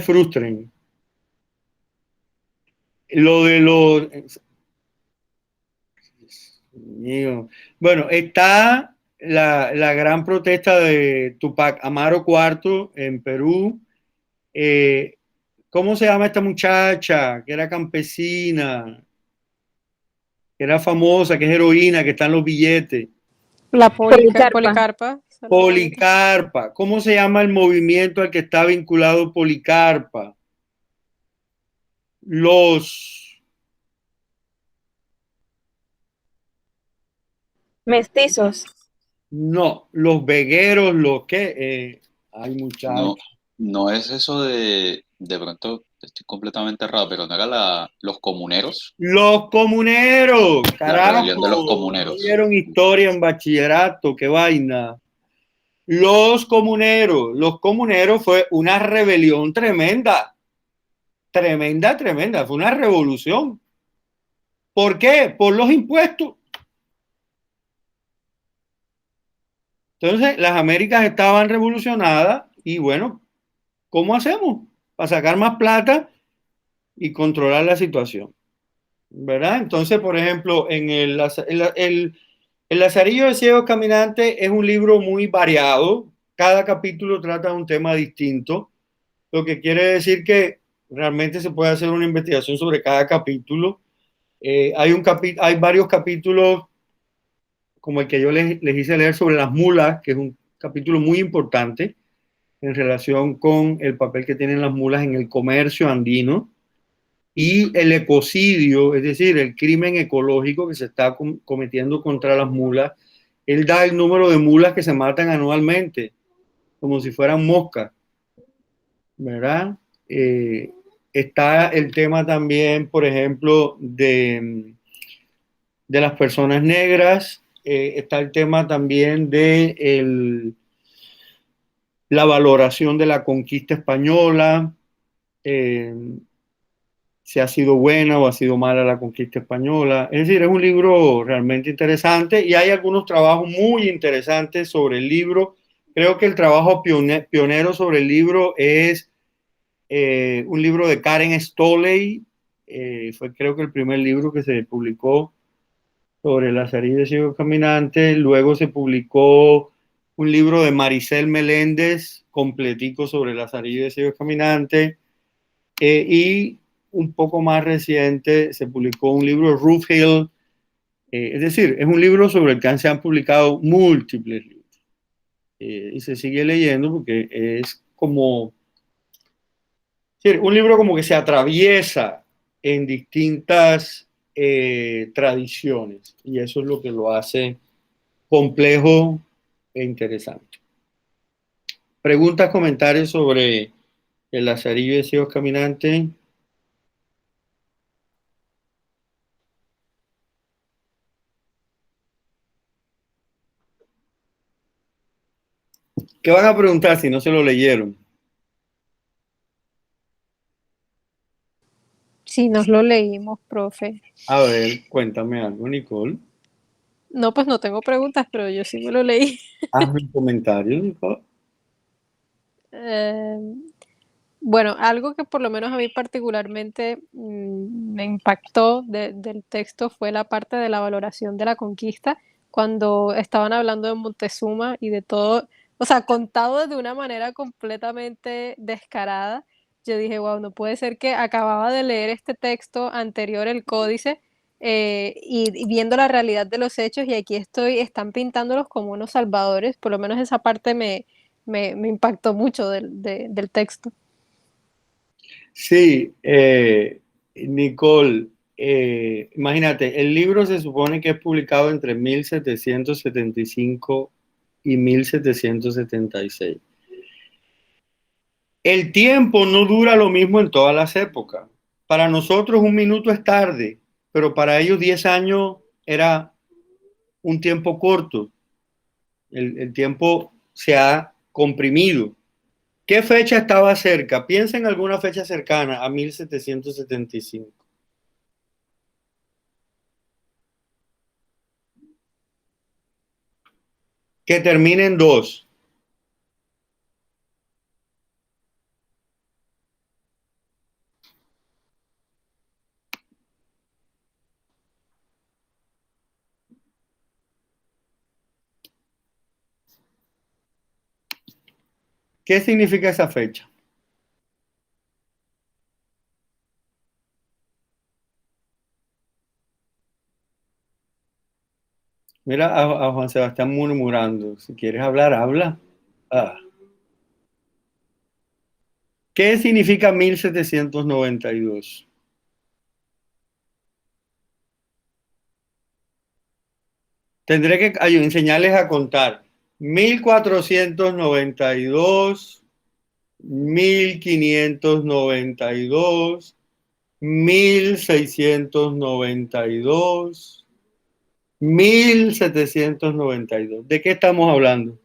frustren. Lo de los... Bueno, está la gran protesta de Tupac Amaro IV en Perú. ¿Cómo se llama esta muchacha que era campesina, que era famosa, que es heroína, que está en los billetes? La Policarpa. Policarpa. Policarpa. ¿Cómo se llama el movimiento al que está vinculado Policarpa? Los Mestizos. No, los vegueros, los que hay muchachos. No es eso de pronto estoy completamente errado, pero no era los comuneros. Los comuneros, La rebelión de los carajo, comuneros. no dieron historia en bachillerato, qué vaina. Los comuneros fue una rebelión tremenda, tremenda, fue una revolución. ¿Por qué? Por los impuestos. Entonces, las Américas estaban revolucionadas y bueno, ¿cómo hacemos para sacar más plata y controlar la situación? ¿Verdad? Entonces, por ejemplo, el Lazarillo de Ciegos Caminantes es un libro muy variado. Cada capítulo trata de un tema distinto, lo que quiere decir que realmente se puede hacer una investigación sobre cada capítulo. Hay varios capítulos, como el que yo les hice leer sobre las mulas, que es un capítulo muy importante en relación con el papel que tienen las mulas en el comercio andino. Y el ecocidio, es decir, el crimen ecológico que se está cometiendo contra las mulas. Él da el número de mulas que se matan anualmente, como si fueran moscas, ¿verdad? Está el tema también, por ejemplo, de las personas negras. Está el tema también de la valoración de la conquista española. Si ha sido buena o ha sido mala la conquista española. Es decir, es un libro realmente interesante y hay algunos trabajos muy interesantes sobre el libro. Creo que el trabajo pionero sobre el libro es un libro de Karen Stolley. Fue creo que el primer libro que se publicó sobre Lazarillo de Ciegos Caminantes. Luego se publicó un libro de Maricel Meléndez, completico sobre Lazarillo de Ciegos Caminantes. Y un poco más reciente se publicó un libro de Ruth Hill, es decir, es un libro sobre el que se han publicado múltiples libros y se sigue leyendo porque es como un libro como que se atraviesa en distintas tradiciones y eso es lo que lo hace complejo e interesante. Preguntas, comentarios sobre el Lazarillo de Ciegos Caminantes. ¿Qué van a preguntar si no se lo leyeron? Sí, nos lo leímos, profe. A ver, cuéntame algo, Nicole. No, pues no tengo preguntas, pero yo sí me lo leí. Hazme un comentario, Nicole. Bueno, algo que por lo menos a mí particularmente me impactó del texto fue la parte de la valoración de la conquista, cuando estaban hablando de Montezuma y de todo o sea, contado de una manera completamente descarada. Yo dije, wow, no puede ser que acababa de leer este texto anterior, el códice, y viendo la realidad de los hechos, y aquí están pintándolos como unos salvadores. Por lo menos esa parte me impactó mucho del texto. Sí, Nicole, imagínate, el libro se supone que es publicado entre 1775 y 1776. El tiempo no dura lo mismo en todas las épocas. Para nosotros un minuto es tarde, pero para ellos 10 años era un tiempo corto. El tiempo se ha comprimido. ¿Qué fecha estaba cerca? Piensa en alguna fecha cercana a 1775. Que termine en 2. ¿Qué significa esa fecha? Mira a Juan Sebastián murmurando. Si quieres hablar, habla. Ah. ¿Qué significa 1792? Tendré que enseñarles a contar. 1492, 1592, 1692, 1792. ¿De qué estamos hablando?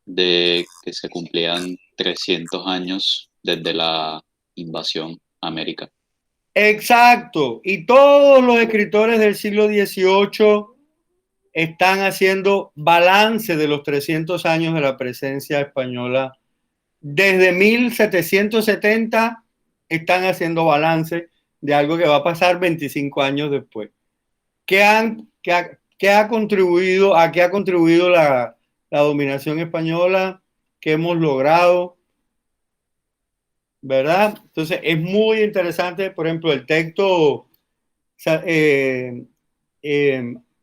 De que se cumplían 300 años desde la invasión a América. Exacto. Y todos los escritores del siglo XVIII están haciendo balance de los 300 años de la presencia española. Desde 1770 están haciendo balance de algo que va a pasar 25 años después. ¿Qué ha contribuido, a qué ha contribuido la dominación española? ¿Qué hemos logrado? ¿Verdad? Entonces es muy interesante, por ejemplo, el texto,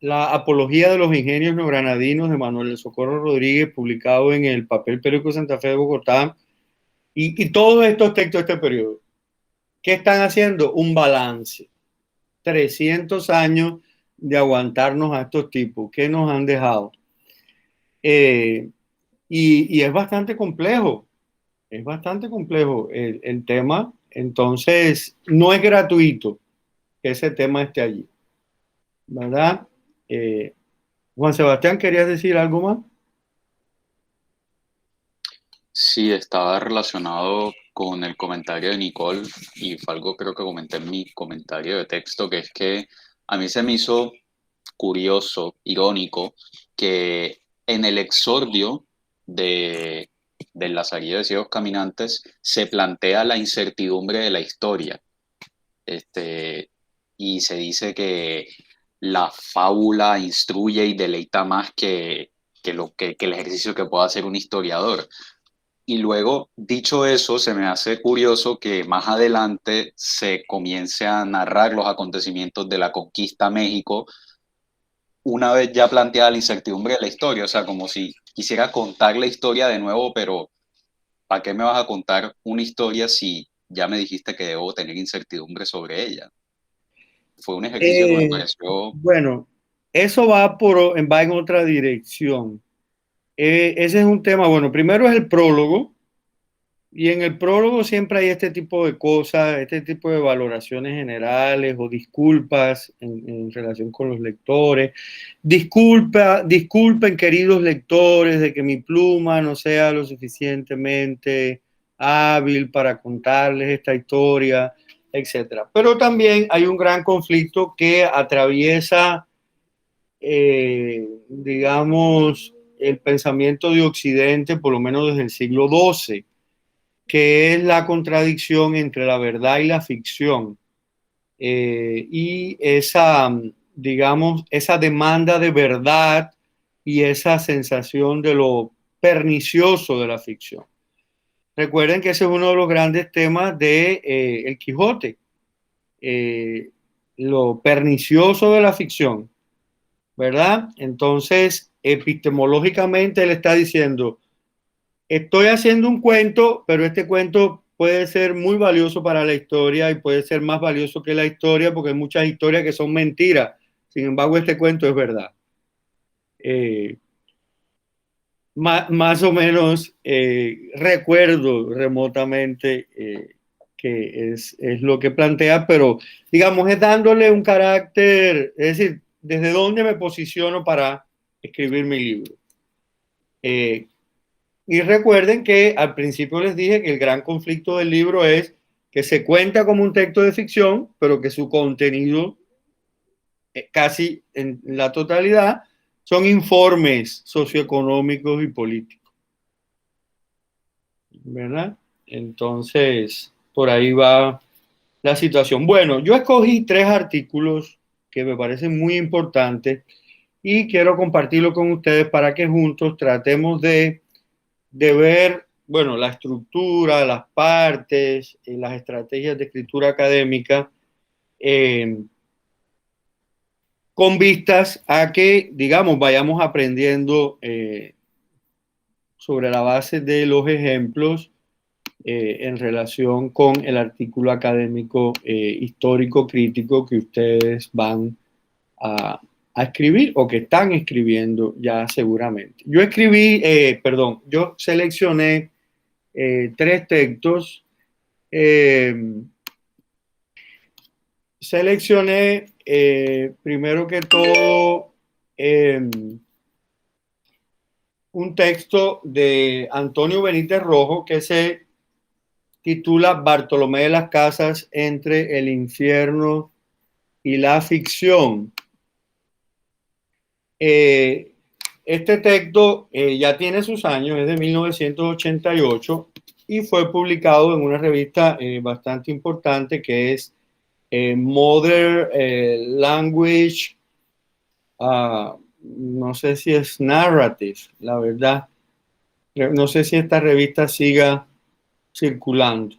La Apología de los Ingenios Neogranadinos de Manuel de Socorro Rodríguez, publicado en el Papel Periódico Santa Fe de Bogotá, y todos estos textos de este periodo. ¿Qué están haciendo? Un balance. 300 años de aguantarnos a estos tipos. ¿Qué nos han dejado? Y es bastante complejo. Es bastante complejo el tema. Entonces, no es gratuito que ese tema esté allí. ¿Verdad? Juan Sebastián, ¿querías decir algo más? Sí, estaba relacionado con el comentario de Nicole y fue algo creo que comenté en mi comentario de texto, que es que a mí se me hizo curioso, irónico, que en el exordio de, del Lazarillo de Ciegos Caminantes se plantea la incertidumbre de la historia. Y se dice que la fábula instruye y deleita más que el ejercicio que pueda hacer un historiador. Y luego, dicho eso, se me hace curioso que más adelante se comience a narrar los acontecimientos de la conquista a México, una vez ya planteada la incertidumbre de la historia. O sea, como si quisiera contar la historia de nuevo, pero ¿para qué me vas a contar una historia si ya me dijiste que debo tener incertidumbre sobre ella? Fue un ejercicio que me pareció... Bueno, eso va en otra dirección. Ese es un tema, bueno, primero es el prólogo, y en el prólogo siempre hay este tipo de cosas, este tipo de valoraciones generales o disculpas en relación con los lectores. Disculpen, queridos lectores, de que mi pluma no sea lo suficientemente hábil para contarles esta historia, etcétera. Pero también hay un gran conflicto que atraviesa, digamos, el pensamiento de Occidente, por lo menos desde el siglo XII, que es la contradicción entre la verdad y la ficción. Y esa, digamos, esa demanda de verdad y esa sensación de lo pernicioso de la ficción. Recuerden que ese es uno de los grandes temas de El Quijote, lo pernicioso de la ficción, ¿verdad? Entonces, epistemológicamente él está diciendo, estoy haciendo un cuento, pero este cuento puede ser muy valioso para la historia y puede ser más valioso que la historia porque hay muchas historias que son mentiras. Sin embargo, este cuento es verdad. Más o menos recuerdo remotamente que es lo que plantea, pero digamos, es dándole un carácter, es decir, desde dónde me posiciono para escribir mi libro. Y recuerden que al principio les dije que el gran conflicto del libro es que se cuenta como un texto de ficción, pero que su contenido casi en la totalidad son informes socioeconómicos y políticos, ¿verdad? Entonces, por ahí va la situación. Bueno, yo escogí 3 artículos que me parecen muy importantes y quiero compartirlo con ustedes para que juntos tratemos de ver, bueno, la estructura, las partes, las estrategias de escritura académica, con vistas a que, digamos, vayamos aprendiendo sobre la base de los ejemplos en relación con el artículo académico histórico crítico que ustedes van a escribir o que están escribiendo ya seguramente. Yo seleccioné 3 textos. Seleccioné primero que todo un texto de Antonio Benítez Rojo que se titula Bartolomé de las Casas entre el infierno y la ficción. Este texto ya tiene sus años, es de 1988 y fue publicado en una revista bastante importante que es Modern Language, no sé si es Narrative, la verdad. No sé si esta revista siga circulando.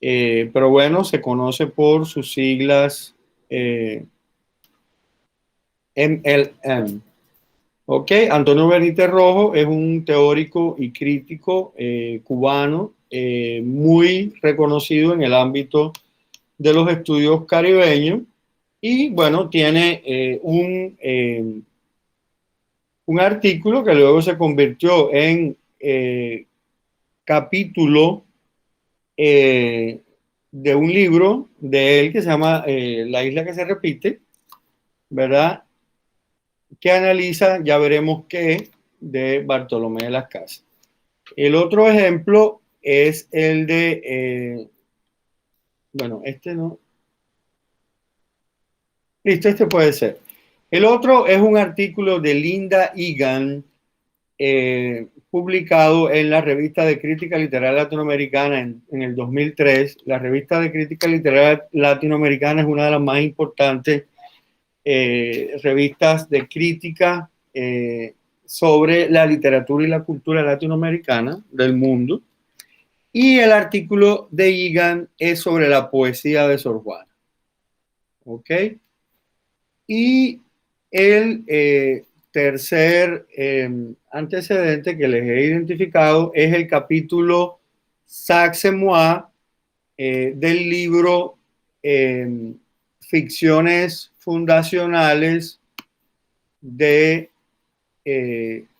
Pero bueno, se conoce por sus siglas MLM. Ok, Antonio Benítez Rojo es un teórico y crítico cubano muy reconocido en el ámbito de los estudios caribeños y bueno, tiene un artículo que luego se convirtió en capítulo de un libro de él que se llama La isla que se repite, ¿verdad? Que analiza, ya veremos qué, de Bartolomé de las Casas. El otro ejemplo es el de, bueno, este no. Listo, este puede ser. El otro es un artículo de Linda Egan, publicado en la revista de crítica literaria latinoamericana en el 2003. La revista de crítica literaria latinoamericana es una de las más importantes revistas de crítica sobre la literatura y la cultura latinoamericana del mundo. Y el artículo de Egan es sobre la poesía de Sor Juana. ¿Ok? Y el tercer antecedente que les he identificado es el capítulo Saxe-moi del libro Ficciones Fundacionales de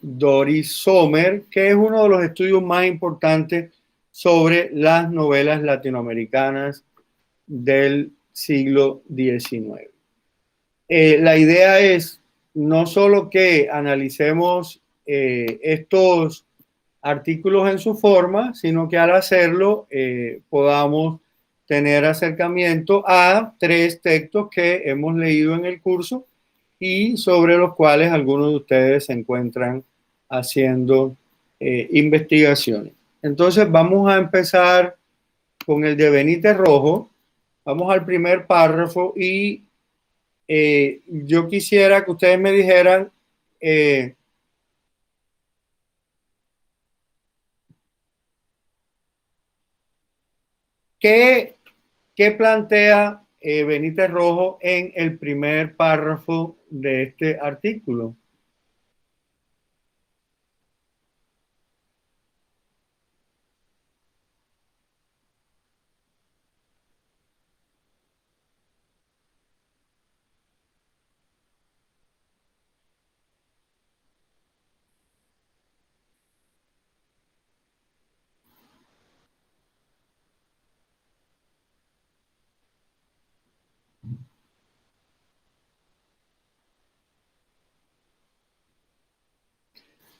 Doris Sommer, que es uno de los estudios más importantes sobre las novelas latinoamericanas del siglo XIX. La idea es no solo que analicemos estos artículos en su forma, sino que al hacerlo podamos tener acercamiento a 3 textos que hemos leído en el curso y sobre los cuales algunos de ustedes se encuentran haciendo investigaciones. Entonces vamos a empezar con el de Benítez Rojo. Vamos al primer párrafo y yo quisiera que ustedes me dijeran ¿qué, qué plantea Benítez Rojo en el primer párrafo de este artículo?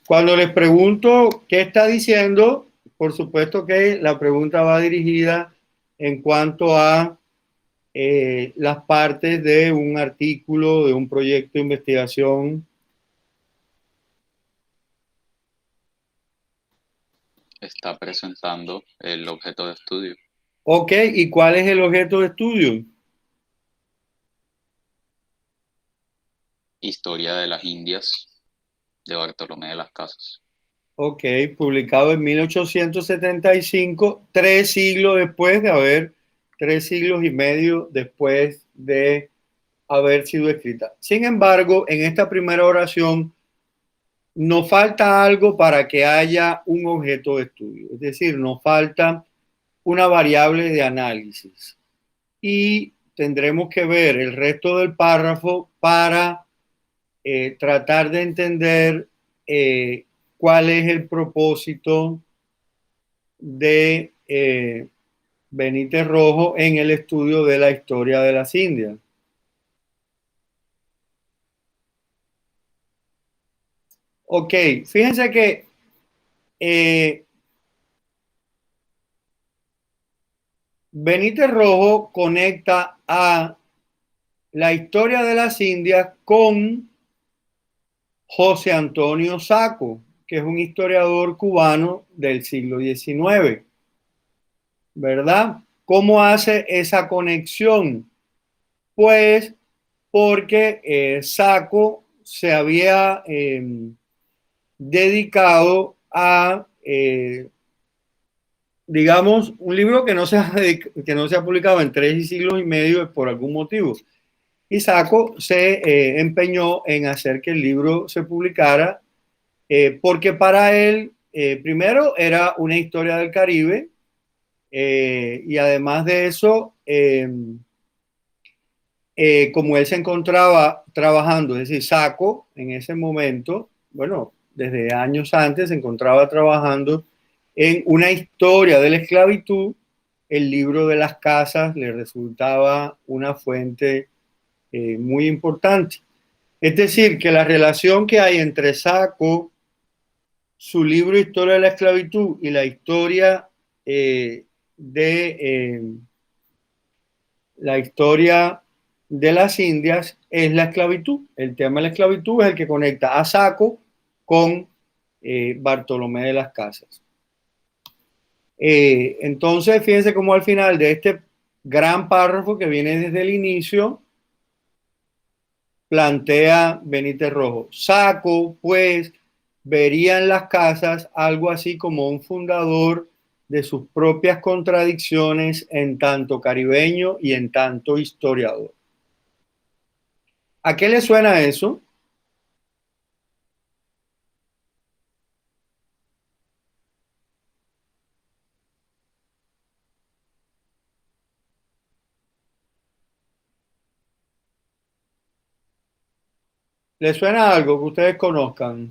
Cuando les pregunto qué está diciendo, por supuesto que la pregunta va dirigida en cuanto a las partes de un artículo, de un proyecto de investigación. Está presentando el objeto de estudio. Ok, ¿y cuál es el objeto de estudio? Historia de las Indias, de Bartolomé de las Casas. Ok, publicado en 1875, 3 siglos después de haber, 3 siglos y medio después de haber sido escrita. Sin embargo, en esta primera oración nos falta algo para que haya un objeto de estudio, es decir, nos falta una variable de análisis y tendremos que ver el resto del párrafo para tratar de entender cuál es el propósito de Benítez Rojo en el estudio de la historia de las Indias. Ok, fíjense que Benítez Rojo conecta a la historia de las Indias con José Antonio Saco, que es un historiador cubano del siglo XIX, ¿verdad? ¿Cómo hace esa conexión? Pues porque Saco se había dedicado a, digamos, un libro que no se ha publicado en 3 siglos y medio por algún motivo. Y Saco se empeñó en hacer que el libro se publicara porque para él, primero, era una historia del Caribe y además de eso, como él se encontraba trabajando, es decir, Saco en ese momento, bueno, desde años antes se encontraba trabajando en una historia de la esclavitud, el libro de las casas le resultaba una fuente muy importante. Es decir, que la relación que hay entre Saco, su libro Historia de la Esclavitud y la historia de la historia de las Indias es la esclavitud. El tema de la esclavitud es el que conecta a Saco con Bartolomé de las Casas. Entonces, fíjense cómo al final de este gran párrafo que viene desde el inicio, plantea Benítez Rojo. Saco, pues, vería en las casas algo así como un fundador de sus propias contradicciones en tanto caribeño y en tanto historiador. ¿A qué le suena eso? ¿Le suena algo que ustedes conozcan?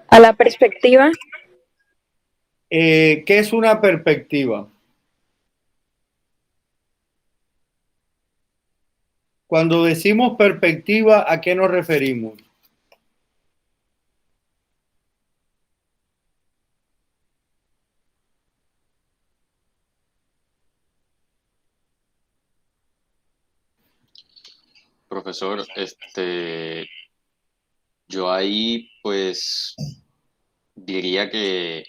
A la perspectiva, ¿Qué es una perspectiva? Cuando decimos perspectiva, ¿a qué nos referimos? Profesor, yo ahí pues diría que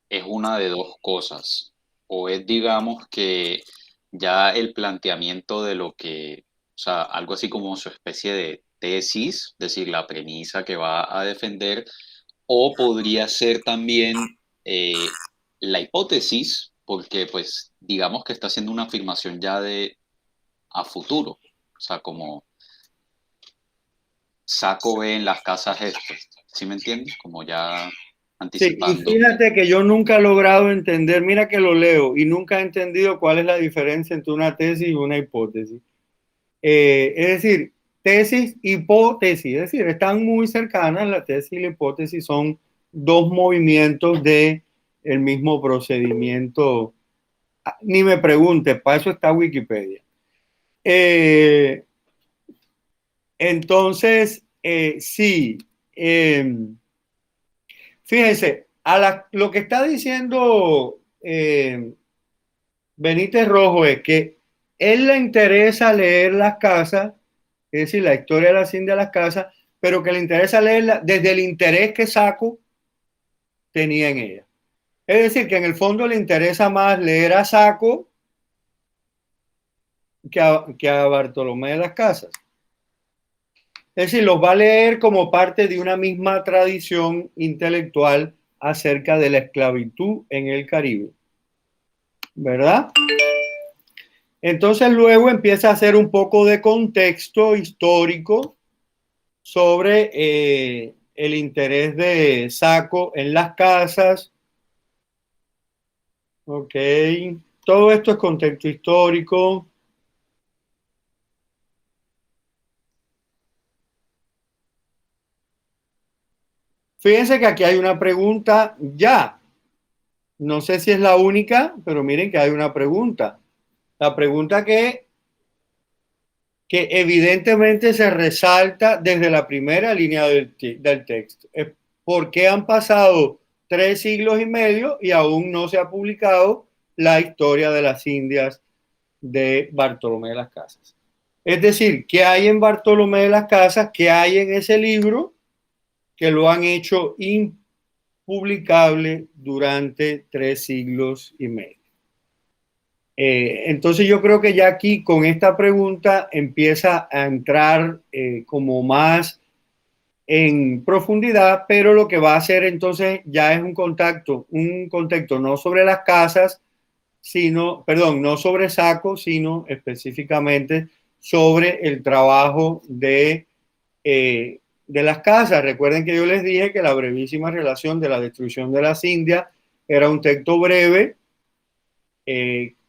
es una de dos cosas. O es, digamos, que ya el planteamiento de lo que, o sea, algo así como su especie de tesis, es decir, la premisa que va a defender, o podría ser también la hipótesis porque pues digamos que está haciendo una afirmación ya de a futuro, o sea, como Saco ve en las casas esto, ¿sí me entiendes? Como ya Sí, y anticipando. fíjate que yo nunca he logrado entender, mira que lo leo, y nunca he entendido cuál es la diferencia entre una tesis y una hipótesis. Es decir, tesis, hipótesis, es decir, están muy cercanas, la tesis y la hipótesis son dos movimientos de el mismo procedimiento. Ni me pregunte, para eso está Wikipedia. Eh, sí, eh, fíjense, lo que está diciendo Benítez Rojo es que él le interesa leer las casas, es decir, la historia de la hacienda de las casas, pero que le interesa leerla desde el interés que Saco tenía en ella. Es decir, que en el fondo le interesa más leer a Saco que a Bartolomé de las Casas. Es decir, los va a leer como parte de una misma tradición intelectual acerca de la esclavitud en el Caribe, ¿verdad? Entonces luego empieza a hacer un poco de contexto histórico sobre el interés de Saco en las casas. Ok, todo esto es contexto histórico. Fíjense que aquí hay una pregunta ya. No sé si es la única, pero miren que hay una pregunta. La pregunta que evidentemente se resalta desde la primera línea del texto. Es ¿por qué han pasado 3 siglos y medio y aún no se ha publicado la historia de las Indias de Bartolomé de las Casas? Es decir, ¿qué hay en Bartolomé de las Casas? ¿Qué hay en ese libro que lo han hecho impublicable durante 3 siglos y medio? Entonces yo creo que ya aquí con esta pregunta empieza a entrar como más en profundidad, pero lo que va a hacer entonces ya es un contexto no sobre las casas, sino, perdón, no sobre Saco, sino específicamente sobre el trabajo de las casas. Recuerden que yo les dije que la brevísima relación de la destrucción de las Indias era un texto breve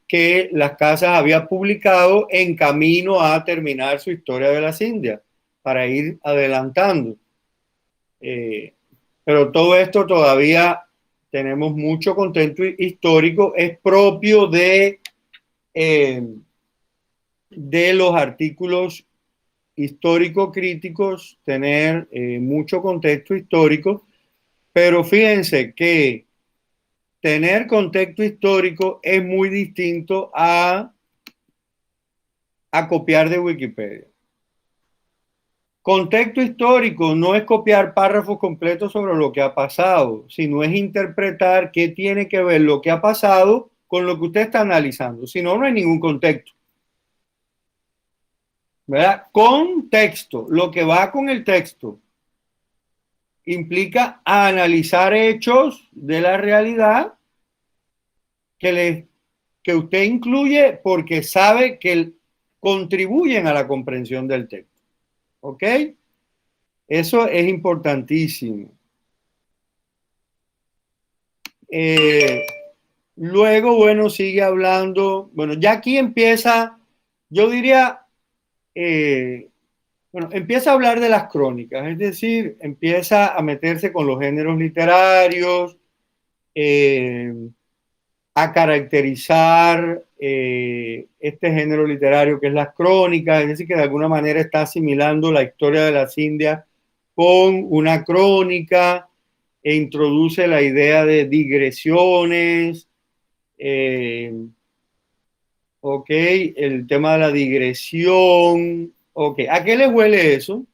que las casas había publicado en camino a terminar su historia de las Indias, para ir adelantando. Eh, pero todo esto todavía tenemos mucho contexto histórico, es propio de los artículos histórico-críticos, tener mucho contexto histórico, pero fíjense que tener contexto histórico es muy distinto a copiar de Wikipedia. Contexto histórico no es copiar párrafos completos sobre lo que ha pasado, sino es interpretar qué tiene que ver lo que ha pasado con lo que usted está analizando. Si no, no hay ningún contexto. ¿Verdad? Contexto, lo que va con el texto, implica analizar hechos de la realidad que usted incluye porque sabe que contribuyen a la comprensión del texto. ¿Ok? Eso es importantísimo. Luego, bueno, sigue hablando. Bueno, ya aquí empieza, yo diría, bueno, empieza a hablar de las crónicas, es decir, empieza a meterse con los géneros literarios, a caracterizar este género literario que es las crónicas, es decir, que de alguna manera está asimilando la historia de las Indias con una crónica e introduce la idea de digresiones, ok, el tema de la digresión, ok, ¿a qué les huele eso?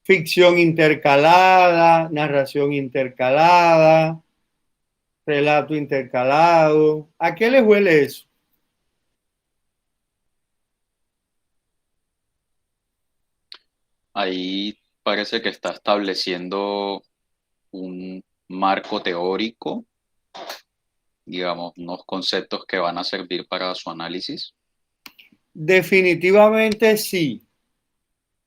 Ficción intercalada, narración intercalada, relato intercalado, ¿a qué les huele eso? Ahí parece que está estableciendo un marco teórico digamos, unos conceptos que van a servir para su análisis? Definitivamente sí.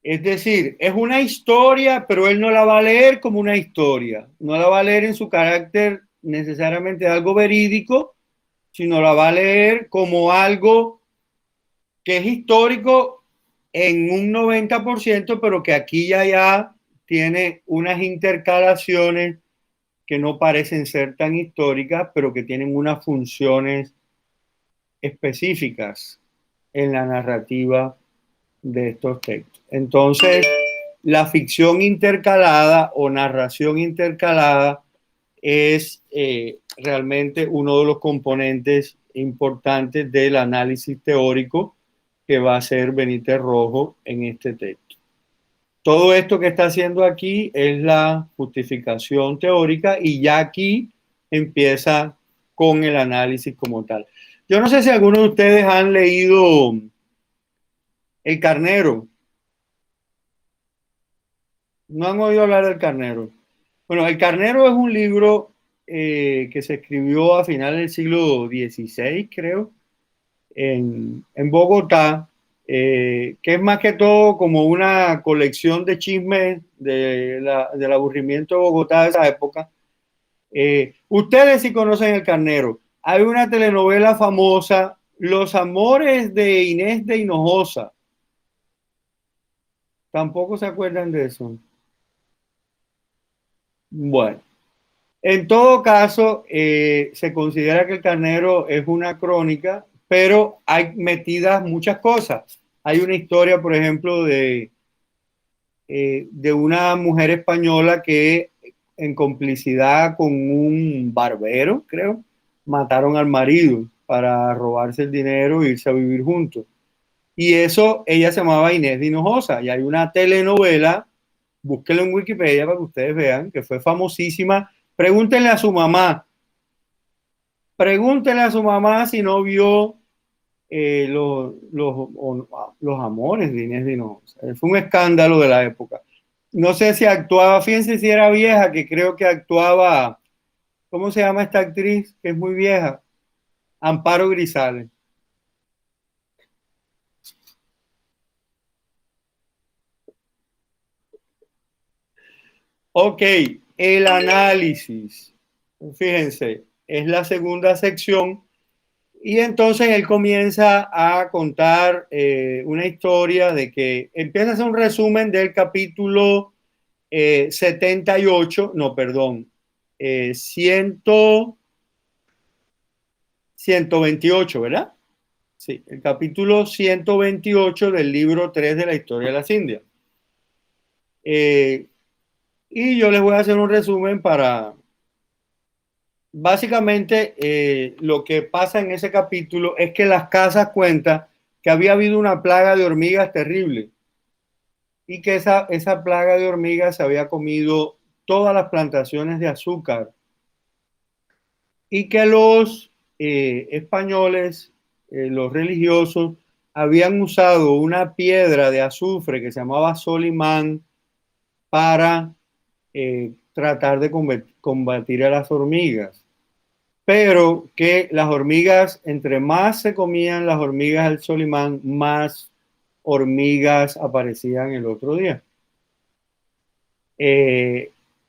Es decir, es una historia, pero él no la va a leer como una historia. No la va a leer en su carácter necesariamente de algo verídico, sino la va a leer como algo que es histórico en un 90%, pero que aquí ya tiene unas intercalaciones que no parecen ser tan históricas, pero que tienen unas funciones específicas en la narrativa de estos textos. Entonces, la ficción intercalada o narración intercalada es realmente uno de los componentes importantes del análisis teórico que va a hacer Benítez Rojo en este texto. Todo esto que está haciendo aquí es la justificación teórica y ya aquí empieza con el análisis como tal. Yo no sé si algunos de ustedes han leído El Carnero. ¿No han oído hablar del Carnero? Bueno, El Carnero es un libro que se escribió a finales del siglo XVI, creo, en Bogotá, que es más que todo como una colección de chismes del aburrimiento de Bogotá de esa época. Ustedes sí conocen El Carnero. Hay una telenovela famosa, Los Amores de Inés de Hinojosa. Tampoco se acuerdan de eso. Bueno, en todo caso, se considera que El Carnero es una crónica, pero hay metidas muchas cosas. Hay una historia, por ejemplo, de una mujer española que en complicidad con un barbero, creo, mataron al marido para robarse el dinero e irse a vivir juntos. Y eso, ella se llamaba Inés de Hinojosa. Y hay una telenovela, búsquenlo en Wikipedia para que ustedes vean, que fue famosísima. Pregúntenle a su mamá si no vio los amores de Inés de Hinojosa. Fue un escándalo de la época. No sé si actuaba, fíjense si era vieja, que creo que actuaba, ¿cómo se llama esta actriz? Que es muy vieja. Amparo Grisales. Ok, el análisis. Fíjense, es la segunda sección. Y entonces él comienza a contar una historia de que empieza a hacer un resumen del capítulo 78, no, perdón, 128, ¿verdad? Sí, el capítulo 128 del libro 3 de la historia de las Indias. Y yo les voy a hacer un resumen para, básicamente, lo que pasa en ese capítulo es que Las Casas cuenta que había habido una plaga de hormigas terrible y que esa plaga de hormigas se había comido todas las plantaciones de azúcar y que los españoles, los religiosos, habían usado una piedra de azufre que se llamaba Solimán para tratar de combatir a las hormigas. Pero que las hormigas, entre más se comían las hormigas del Solimán, más hormigas aparecían el otro día.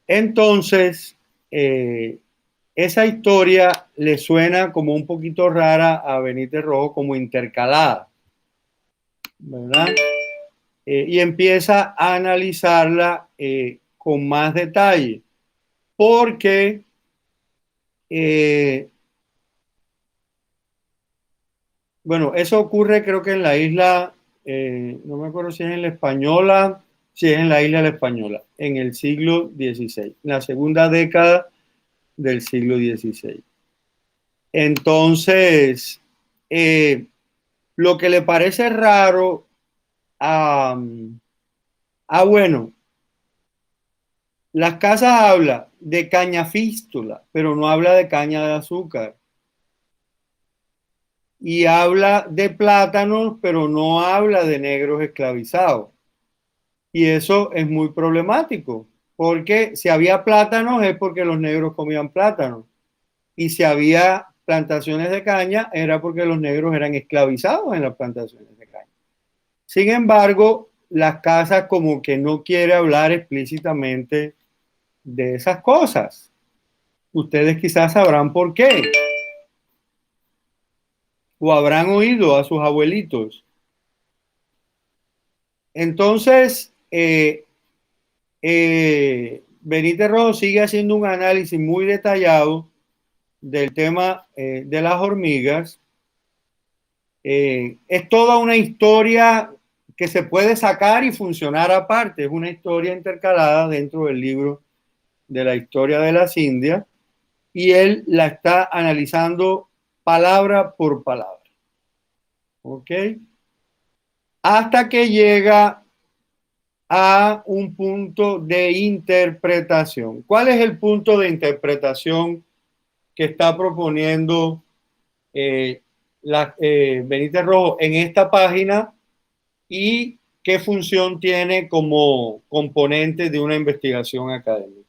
Entonces, esa historia le suena como un poquito rara a Benítez Rojo, como intercalada, ¿verdad? Y empieza a analizarla con más detalle, porque bueno, eso ocurre creo que en la isla, no me acuerdo si es en la Española, si es en la isla de la Española, en el siglo XVI, la segunda década del siglo XVI. Entonces, lo que le parece raro bueno, Las Casas habla de caña fístula, pero no habla de caña de azúcar. Y habla de plátanos, pero no habla de negros esclavizados. Y eso es muy problemático, porque si había plátanos es porque los negros comían plátanos. Y si había plantaciones de caña era porque los negros eran esclavizados en las plantaciones de caña. Sin embargo, las casas como que no quiere hablar explícitamente de esas cosas. Ustedes quizás sabrán por qué. O habrán oído a sus abuelitos. Entonces, Benítez Rojo sigue haciendo un análisis muy detallado del tema de las hormigas. Es toda una historia que se puede sacar y funcionar aparte. Es una historia intercalada dentro del libro de la historia de las Indias y él la está analizando palabra por palabra. ¿Ok? Hasta que llega a un punto de interpretación. ¿Cuál es el punto de interpretación que está proponiendo Benítez Rojo en esta página y qué función tiene como componente de una investigación académica?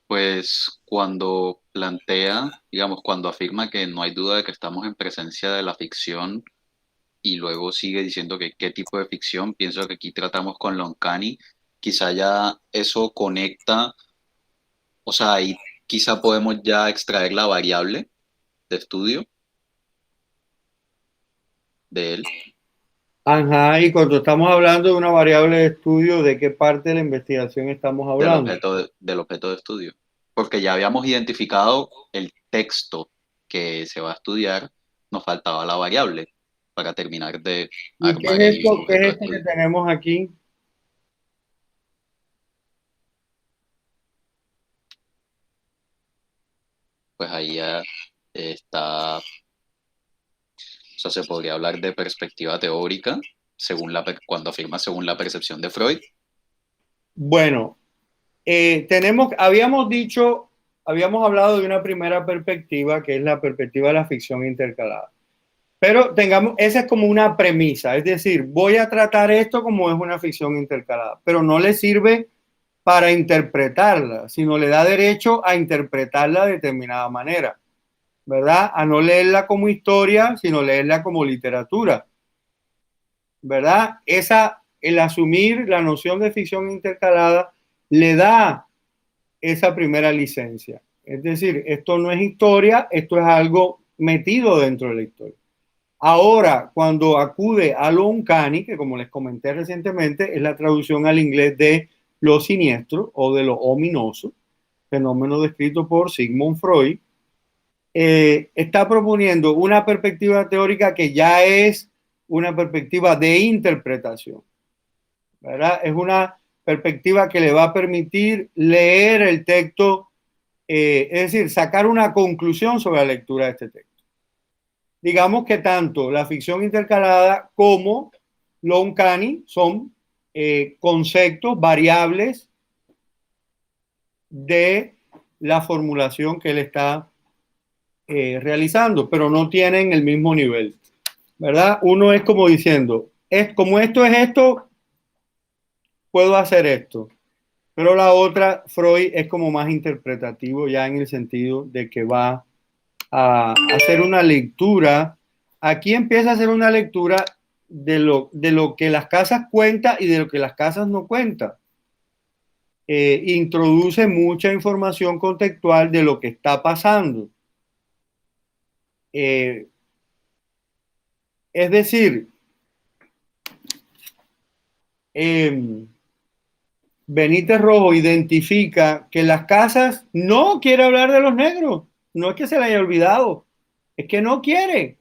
Pues cuando plantea, digamos, cuando afirma que no hay duda de que estamos en presencia de la ficción y luego sigue diciendo que qué tipo de ficción, pienso que aquí tratamos con lo uncanny, quizá ya eso conecta, o sea, ahí quizá podemos ya extraer la variable de estudio de él, Ajá, y cuando estamos hablando de una variable de estudio, ¿de qué parte de la investigación estamos hablando? del objeto de estudio. Porque ya habíamos identificado el texto que se va a estudiar, nos faltaba la variable para terminar de ¿Y qué armar es el esto, qué objeto es de esto que estudio. tenemos aquí? Pues ahí ya está, o sea, se podría hablar de perspectiva teórica, cuando afirma según la percepción de Freud. Bueno, habíamos hablado de una primera perspectiva, que es la perspectiva de la ficción intercalada. Pero esa es como una premisa, es decir, voy a tratar esto como es una ficción intercalada, pero no le sirve para interpretarla, sino le da derecho a interpretarla de determinada manera, ¿verdad? A no leerla como historia, sino leerla como literatura, ¿verdad? El asumir la noción de ficción intercalada le da esa primera licencia. Es decir, esto no es historia, esto es algo metido dentro de la historia. Ahora, cuando acude a lo uncanny, que como les comenté recientemente, es la traducción al inglés de lo siniestro o de lo ominoso, fenómeno descrito por Sigmund Freud, está proponiendo una perspectiva teórica que ya es una perspectiva de interpretación, ¿verdad? Es una perspectiva que le va a permitir leer el texto, es decir, sacar una conclusión sobre la lectura de este texto. Digamos que tanto la ficción intercalada como lo uncanny son conceptos, variables de la formulación que él está realizando, pero no tienen el mismo nivel, ¿verdad? Uno es como diciendo, como esto es esto, puedo hacer esto. Pero la otra, Freud, es como más interpretativo ya en el sentido de que va a hacer una lectura. Aquí empieza a hacer una lectura de lo que las casas cuentan y de lo que las casas no cuentan. Introduce mucha información contextual de lo que está pasando. Es decir, Benítez Rojo identifica que las casas no quiere hablar de los negros. No es que se le haya olvidado, es que no quiere.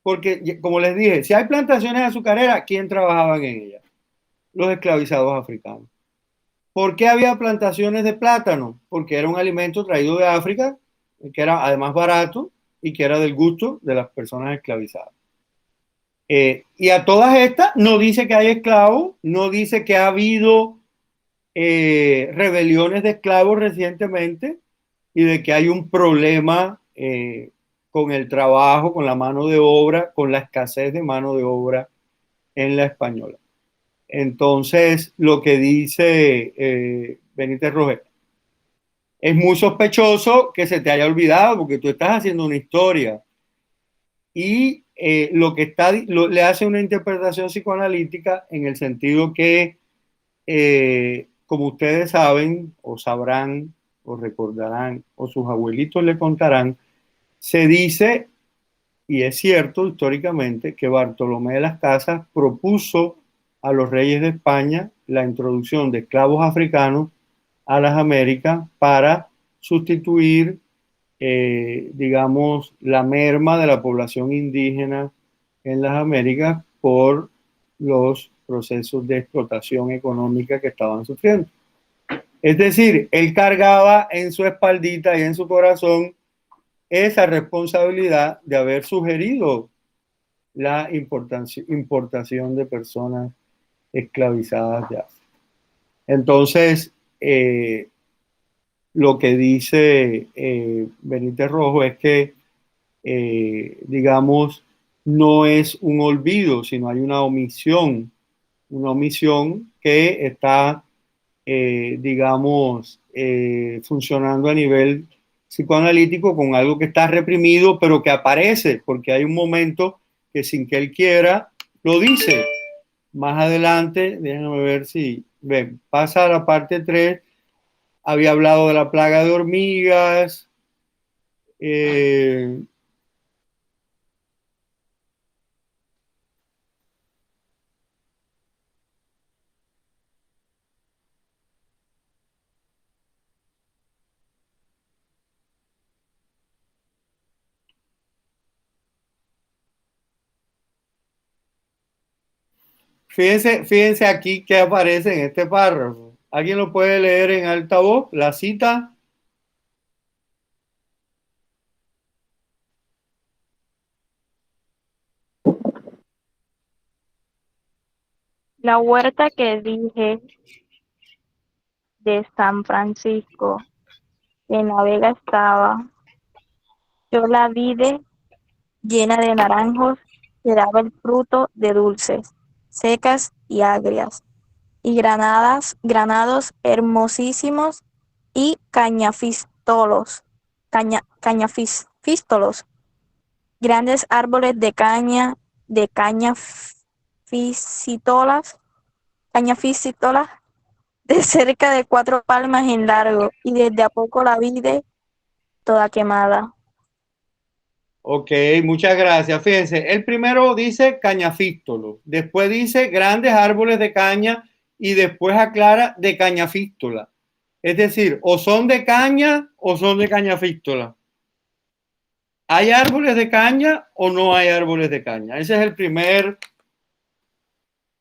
Porque, como les dije, si hay plantaciones azucareras, ¿quién trabajaban en ellas? Los esclavizados africanos. ¿Por qué había plantaciones de plátano? Porque era un alimento traído de África, que era además barato y que era del gusto de las personas esclavizadas. Y a todas estas no dice que hay esclavos, no dice que ha habido rebeliones de esclavos recientemente y de que hay un problema con el trabajo, con la mano de obra, con la escasez de mano de obra en la española. Entonces, lo que dice Benítez Roger, es muy sospechoso que se te haya olvidado porque tú estás haciendo una historia y lo que le hace una interpretación psicoanalítica en el sentido que, como ustedes saben o sabrán o recordarán o sus abuelitos le contarán, se dice, y es cierto históricamente, que Bartolomé de las Casas propuso a los reyes de España la introducción de esclavos africanos a las Américas para sustituir, digamos, la merma de la población indígena en las Américas por los procesos de explotación económica que estaban sufriendo. Es decir, él cargaba en su espaldita y en su corazón esa responsabilidad de haber sugerido la importación de personas esclavizadas de África. Entonces, lo que dice Benítez Rojo es que, digamos, no es un olvido, sino hay una omisión que está, digamos, funcionando a nivel psicoanalítico con algo que está reprimido, pero que aparece, porque hay un momento que sin que él quiera, lo dice. Más adelante, déjenme ver si, ven, pasa a la parte 3, había hablado de la plaga de hormigas, eh, fíjense aquí que aparece en este párrafo. ¿Alguien lo puede leer en altavoz? La cita. La huerta que dije de San Francisco, que en la vega estaba, yo la vide llena de naranjos, que daba el fruto de dulces, secas y agrias, y granados hermosísimos y cañafístolos, grandes árboles de cañafístolas, de cerca de 4 palmas en largo, y desde a poco la vide toda quemada. Ok, muchas gracias. Fíjense, el primero dice cañafístolo, después dice grandes árboles de caña y después aclara de cañafístola. Es decir, o son de caña o son de cañafístola. ¿Hay árboles de caña o no hay árboles de caña? Ese es el primer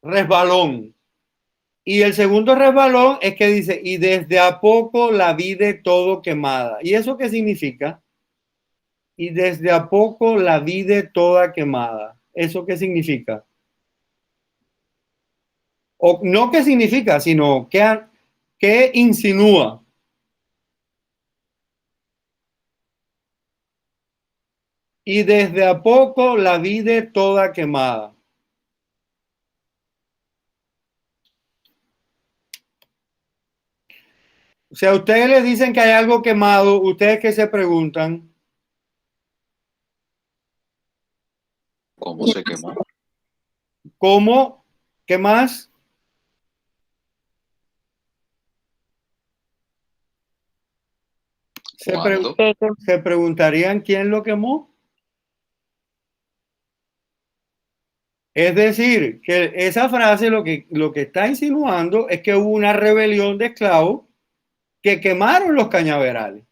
resbalón. Y el segundo resbalón es que dice, y desde a poco la vi de todo quemada. ¿Y eso qué significa? Y desde a poco la vi de toda quemada. ¿Eso qué significa? O no qué significa, sino que insinúa. Y desde a poco la vi de toda quemada. O sea, ustedes les dicen que hay algo quemado, ustedes qué se preguntan. ¿Cómo se quemó? ¿Cómo? ¿Qué más? ¿Cuándo? Se preguntarían quién lo quemó. Es decir, que esa frase lo que está insinuando es que hubo una rebelión de esclavos que quemaron los cañaverales.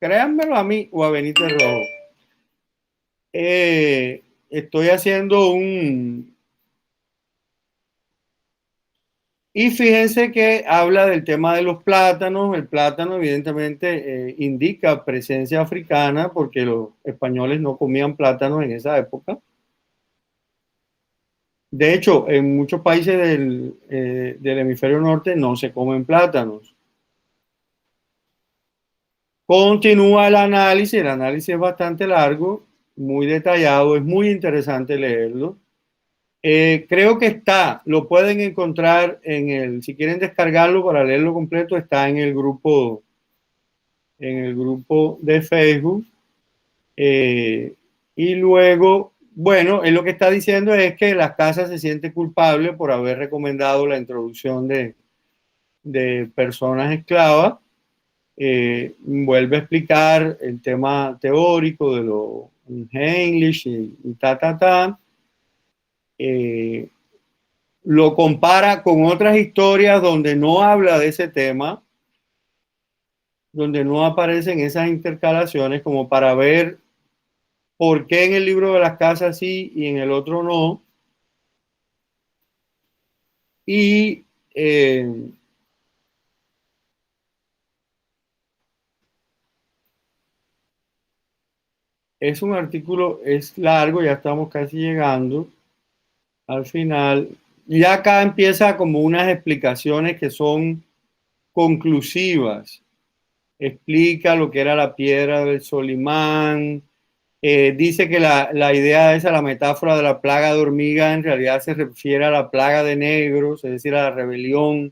Créanmelo a mí o a Benítez Rojo. Estoy haciendo un... Y fíjense que habla del tema de los plátanos. El plátano evidentemente indica presencia africana porque los españoles no comían plátanos en esa época. De hecho, en muchos países del hemisferio norte no se comen plátanos. Continúa el análisis es bastante largo, muy detallado, es muy interesante leerlo. Creo que lo pueden encontrar si quieren descargarlo para leerlo completo, está en el grupo de Facebook. Y luego, bueno, él lo que está diciendo es que las casas se siente culpable por haber recomendado la introducción de personas esclavas. Vuelve a explicar el tema teórico de lo Heinrich y ta. Lo compara con otras historias donde no habla de ese tema, donde no aparecen esas intercalaciones, como para ver por qué en el libro de las casas sí y en el otro no. Y es un artículo, es largo, ya estamos casi llegando al final. Y acá empieza como unas explicaciones que son conclusivas. Explica lo que era la piedra del Solimán. Dice que la idea esa, la metáfora de la plaga de hormigas, en realidad se refiere a la plaga de negros, es decir, a la rebelión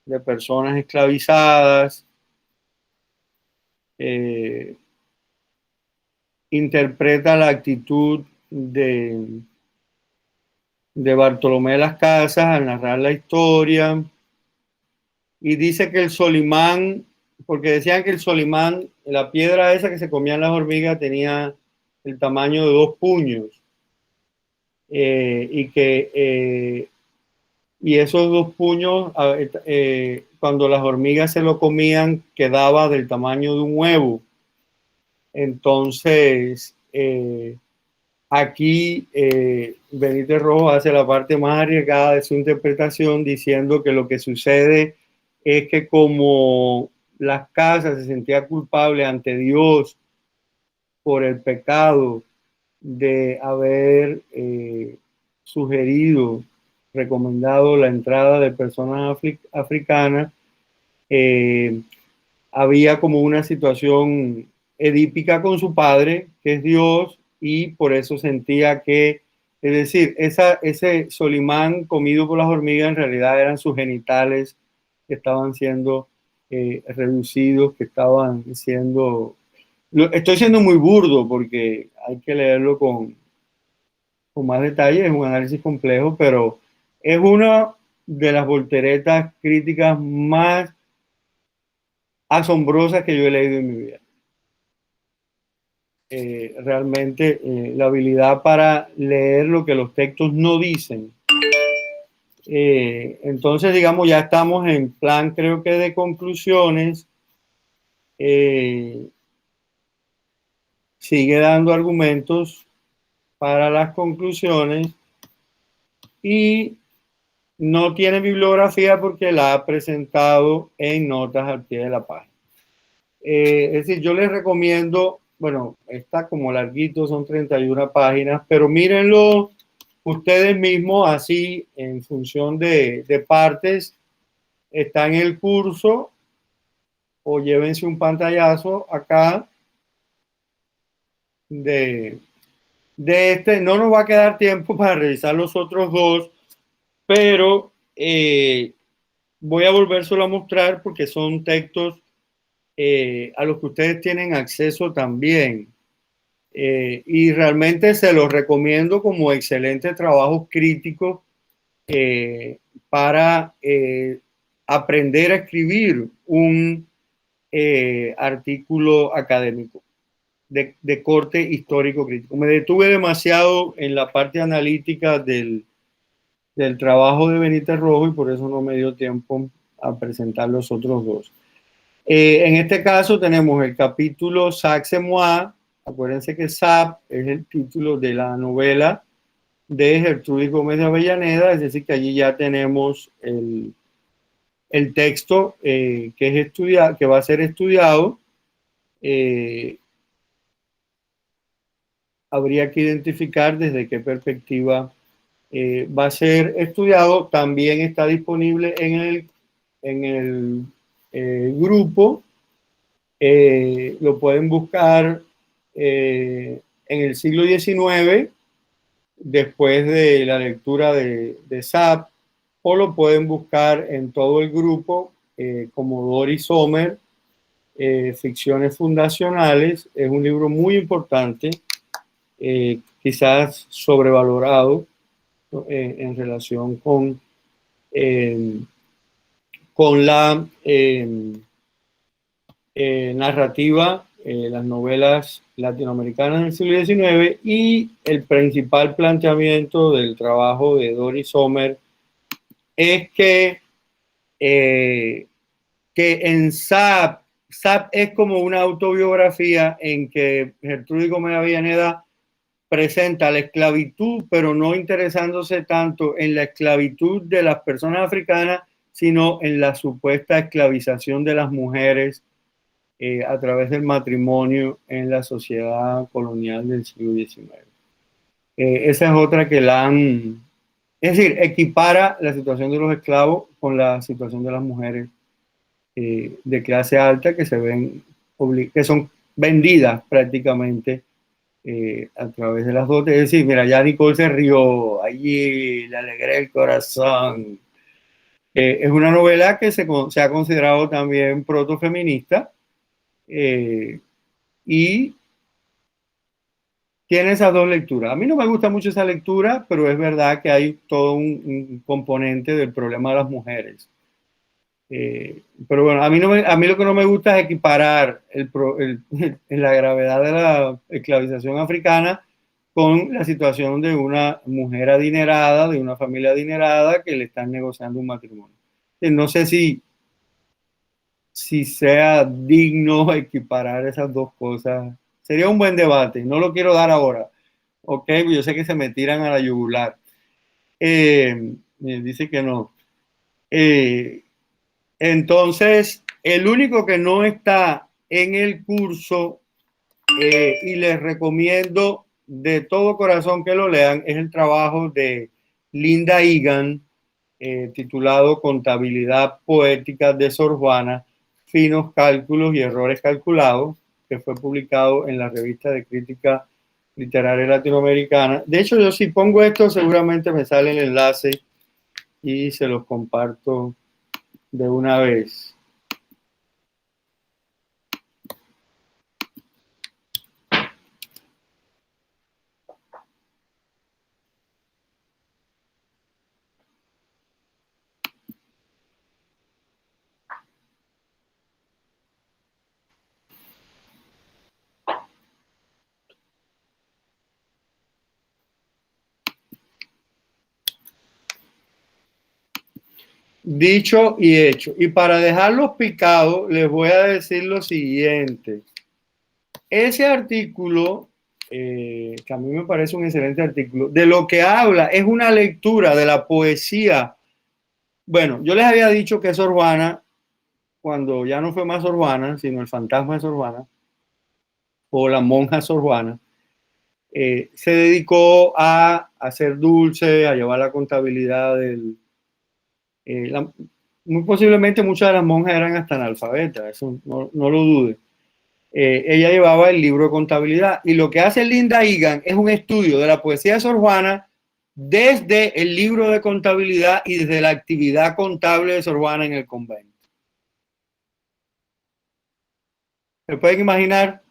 de personas esclavizadas. Interpreta la actitud de Bartolomé de las Casas al narrar la historia. Y dice que el Solimán, porque decían que el Solimán, la piedra esa que se comían las hormigas, tenía el tamaño de 2 puños. Y esos 2 puños, cuando las hormigas se lo comían, quedaba del tamaño de un huevo. Entonces, aquí Benítez Rojo hace la parte más arriesgada de su interpretación, diciendo que lo que sucede es que como las casas se sentía culpable ante Dios por el pecado de haber sugerido, recomendado la entrada de personas africanas, había como una situación edípica con su padre, que es Dios, y por eso sentía que, es decir, ese Solimán comido por las hormigas en realidad eran sus genitales que estaban siendo reducidos, que estaban siendo... Estoy siendo muy burdo porque hay que leerlo con más detalle, es un análisis complejo, pero es una de las volteretas críticas más asombrosas que yo he leído en mi vida. Realmente la habilidad para leer lo que los textos no dicen. Entonces, digamos, ya estamos en plan, creo que de conclusiones. Sigue dando argumentos para las conclusiones y no tiene bibliografía porque la ha presentado en notas al pie de la página. Es decir, yo les recomiendo, bueno, está como larguito, son 31 páginas, pero mírenlo ustedes mismos así en función de partes. Está en el curso o llévense un pantallazo acá de este. No nos va a quedar tiempo para revisar los otros dos, pero voy a volvérselo a mostrar porque son textos a los que ustedes tienen acceso también. Y realmente se los recomiendo como excelentes trabajos críticos para aprender a escribir un artículo académico de corte histórico crítico. Me detuve demasiado en la parte analítica del trabajo de Benítez Rojo y por eso no me dio tiempo a presentar los otros dos. En este caso tenemos el capítulo Saxe-moi. Acuérdense que SAP es el título de la novela de Gertrudis Gómez de Avellaneda, es decir, que allí ya tenemos el texto que va a ser estudiado, habría que identificar desde qué perspectiva va a ser estudiado. También está disponible en el grupo. Lo pueden buscar en el siglo XIX, después de la lectura de Zapp, o lo pueden buscar en todo el grupo como Doris Sommer, Ficciones Fundacionales. Es un libro muy importante, quizás sobrevalorado en relación con la narrativa, las novelas latinoamericanas del siglo XIX, y el principal planteamiento del trabajo de Doris Sommer es que en Zapp es como una autobiografía en que Gertrudis Gómez Avellaneda presenta la esclavitud, pero no interesándose tanto en la esclavitud de las personas africanas, sino en la supuesta esclavización de las mujeres a través del matrimonio en la sociedad colonial del siglo XIX. Esa es otra que es decir, equipara la situación de los esclavos con la situación de las mujeres de clase alta que que son vendidas prácticamente a través de las dotes. Es decir, mira, ya Nicole se rió, allí le alegré el corazón. Es una novela que se ha considerado también protofeminista, y tiene esas dos lecturas. A mí no me gusta mucho esa lectura, pero es verdad que hay todo un componente del problema de las mujeres. Pero bueno, a mí lo que no me gusta es equiparar la gravedad de la esclavización africana con la situación de una mujer adinerada, de una familia adinerada que le están negociando un matrimonio. No sé si sea digno equiparar esas dos cosas. Sería un buen debate, no lo quiero dar ahora. Ok, yo sé que se me tiran a la yugular. Dice que no. Entonces, el único que no está en el curso, y les recomiendo de todo corazón que lo lean, es el trabajo de Linda Egan, titulado Contabilidad Poética de Sor Juana, finos cálculos y errores calculados, que fue publicado en la revista de crítica literaria latinoamericana. De hecho, yo si pongo esto, seguramente me sale el enlace y se los comparto de una vez. Dicho y hecho. Y para dejarlos picados, les voy a decir lo siguiente. Ese artículo, que a mí me parece un excelente artículo, de lo que habla es una lectura de la poesía. Bueno, yo les había dicho que Sor Juana, cuando ya no fue más Sor Juana, sino el fantasma de Sor Juana, o la monja Sor Juana, se dedicó a hacer dulce, a llevar la contabilidad muy posiblemente muchas de las monjas eran hasta analfabetas, eso no lo dude. Ella llevaba el libro de contabilidad, y lo que hace Linda Egan es un estudio de la poesía de Sor Juana desde el libro de contabilidad y desde la actividad contable de Sor Juana en el convento. ¿Se pueden imaginar?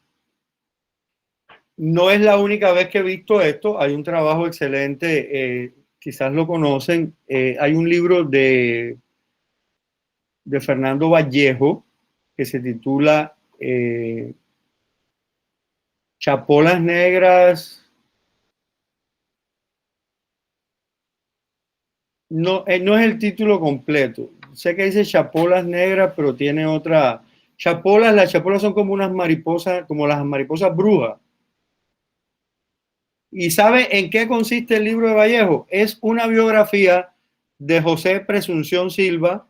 No es la única vez que he visto esto. Hay un trabajo excelente, quizás lo conocen. Hay un libro de Fernando Vallejo que se titula Chapolas Negras. No, no es el título completo. Sé que dice Chapolas Negras, pero tiene otra. Las chapolas son como unas mariposas, como las mariposas brujas. ¿Y sabe en qué consiste el libro de Vallejo? Es una biografía de José Presunción Silva,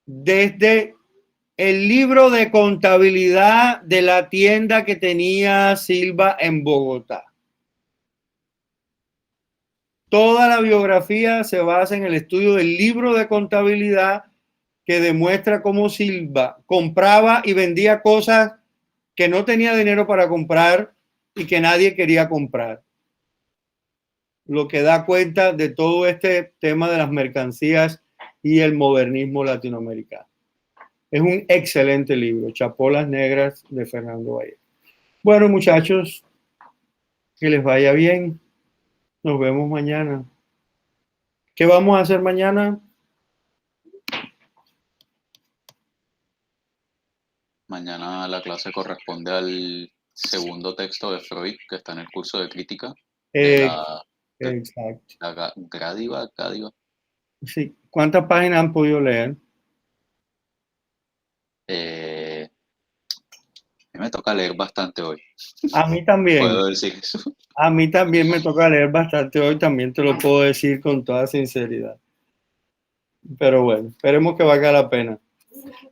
desde el libro de contabilidad de la tienda que tenía Silva en Bogotá. Toda la biografía se basa en el estudio del libro de contabilidad que demuestra cómo Silva compraba y vendía cosas que no tenía dinero para comprar y que nadie quería comprar. Lo que da cuenta de todo este tema de las mercancías y el modernismo latinoamericano. Es un excelente libro, Chapolas Negras de Fernando Valle. Bueno, muchachos, que les vaya bien. Nos vemos mañana. ¿Qué vamos a hacer mañana? Mañana la clase corresponde al segundo texto de Freud, que está en el curso de crítica de Exacto. la Grádiva. Sí. ¿Cuántas páginas han podido leer? A mí me toca leer bastante hoy. A mí también. ¿Puedo decir eso? A mí también me toca leer bastante hoy, también te lo puedo decir con toda sinceridad. Pero bueno, esperemos que valga la pena.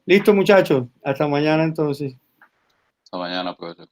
Listo, muchachos. Hasta mañana entonces. Hasta mañana, profesor.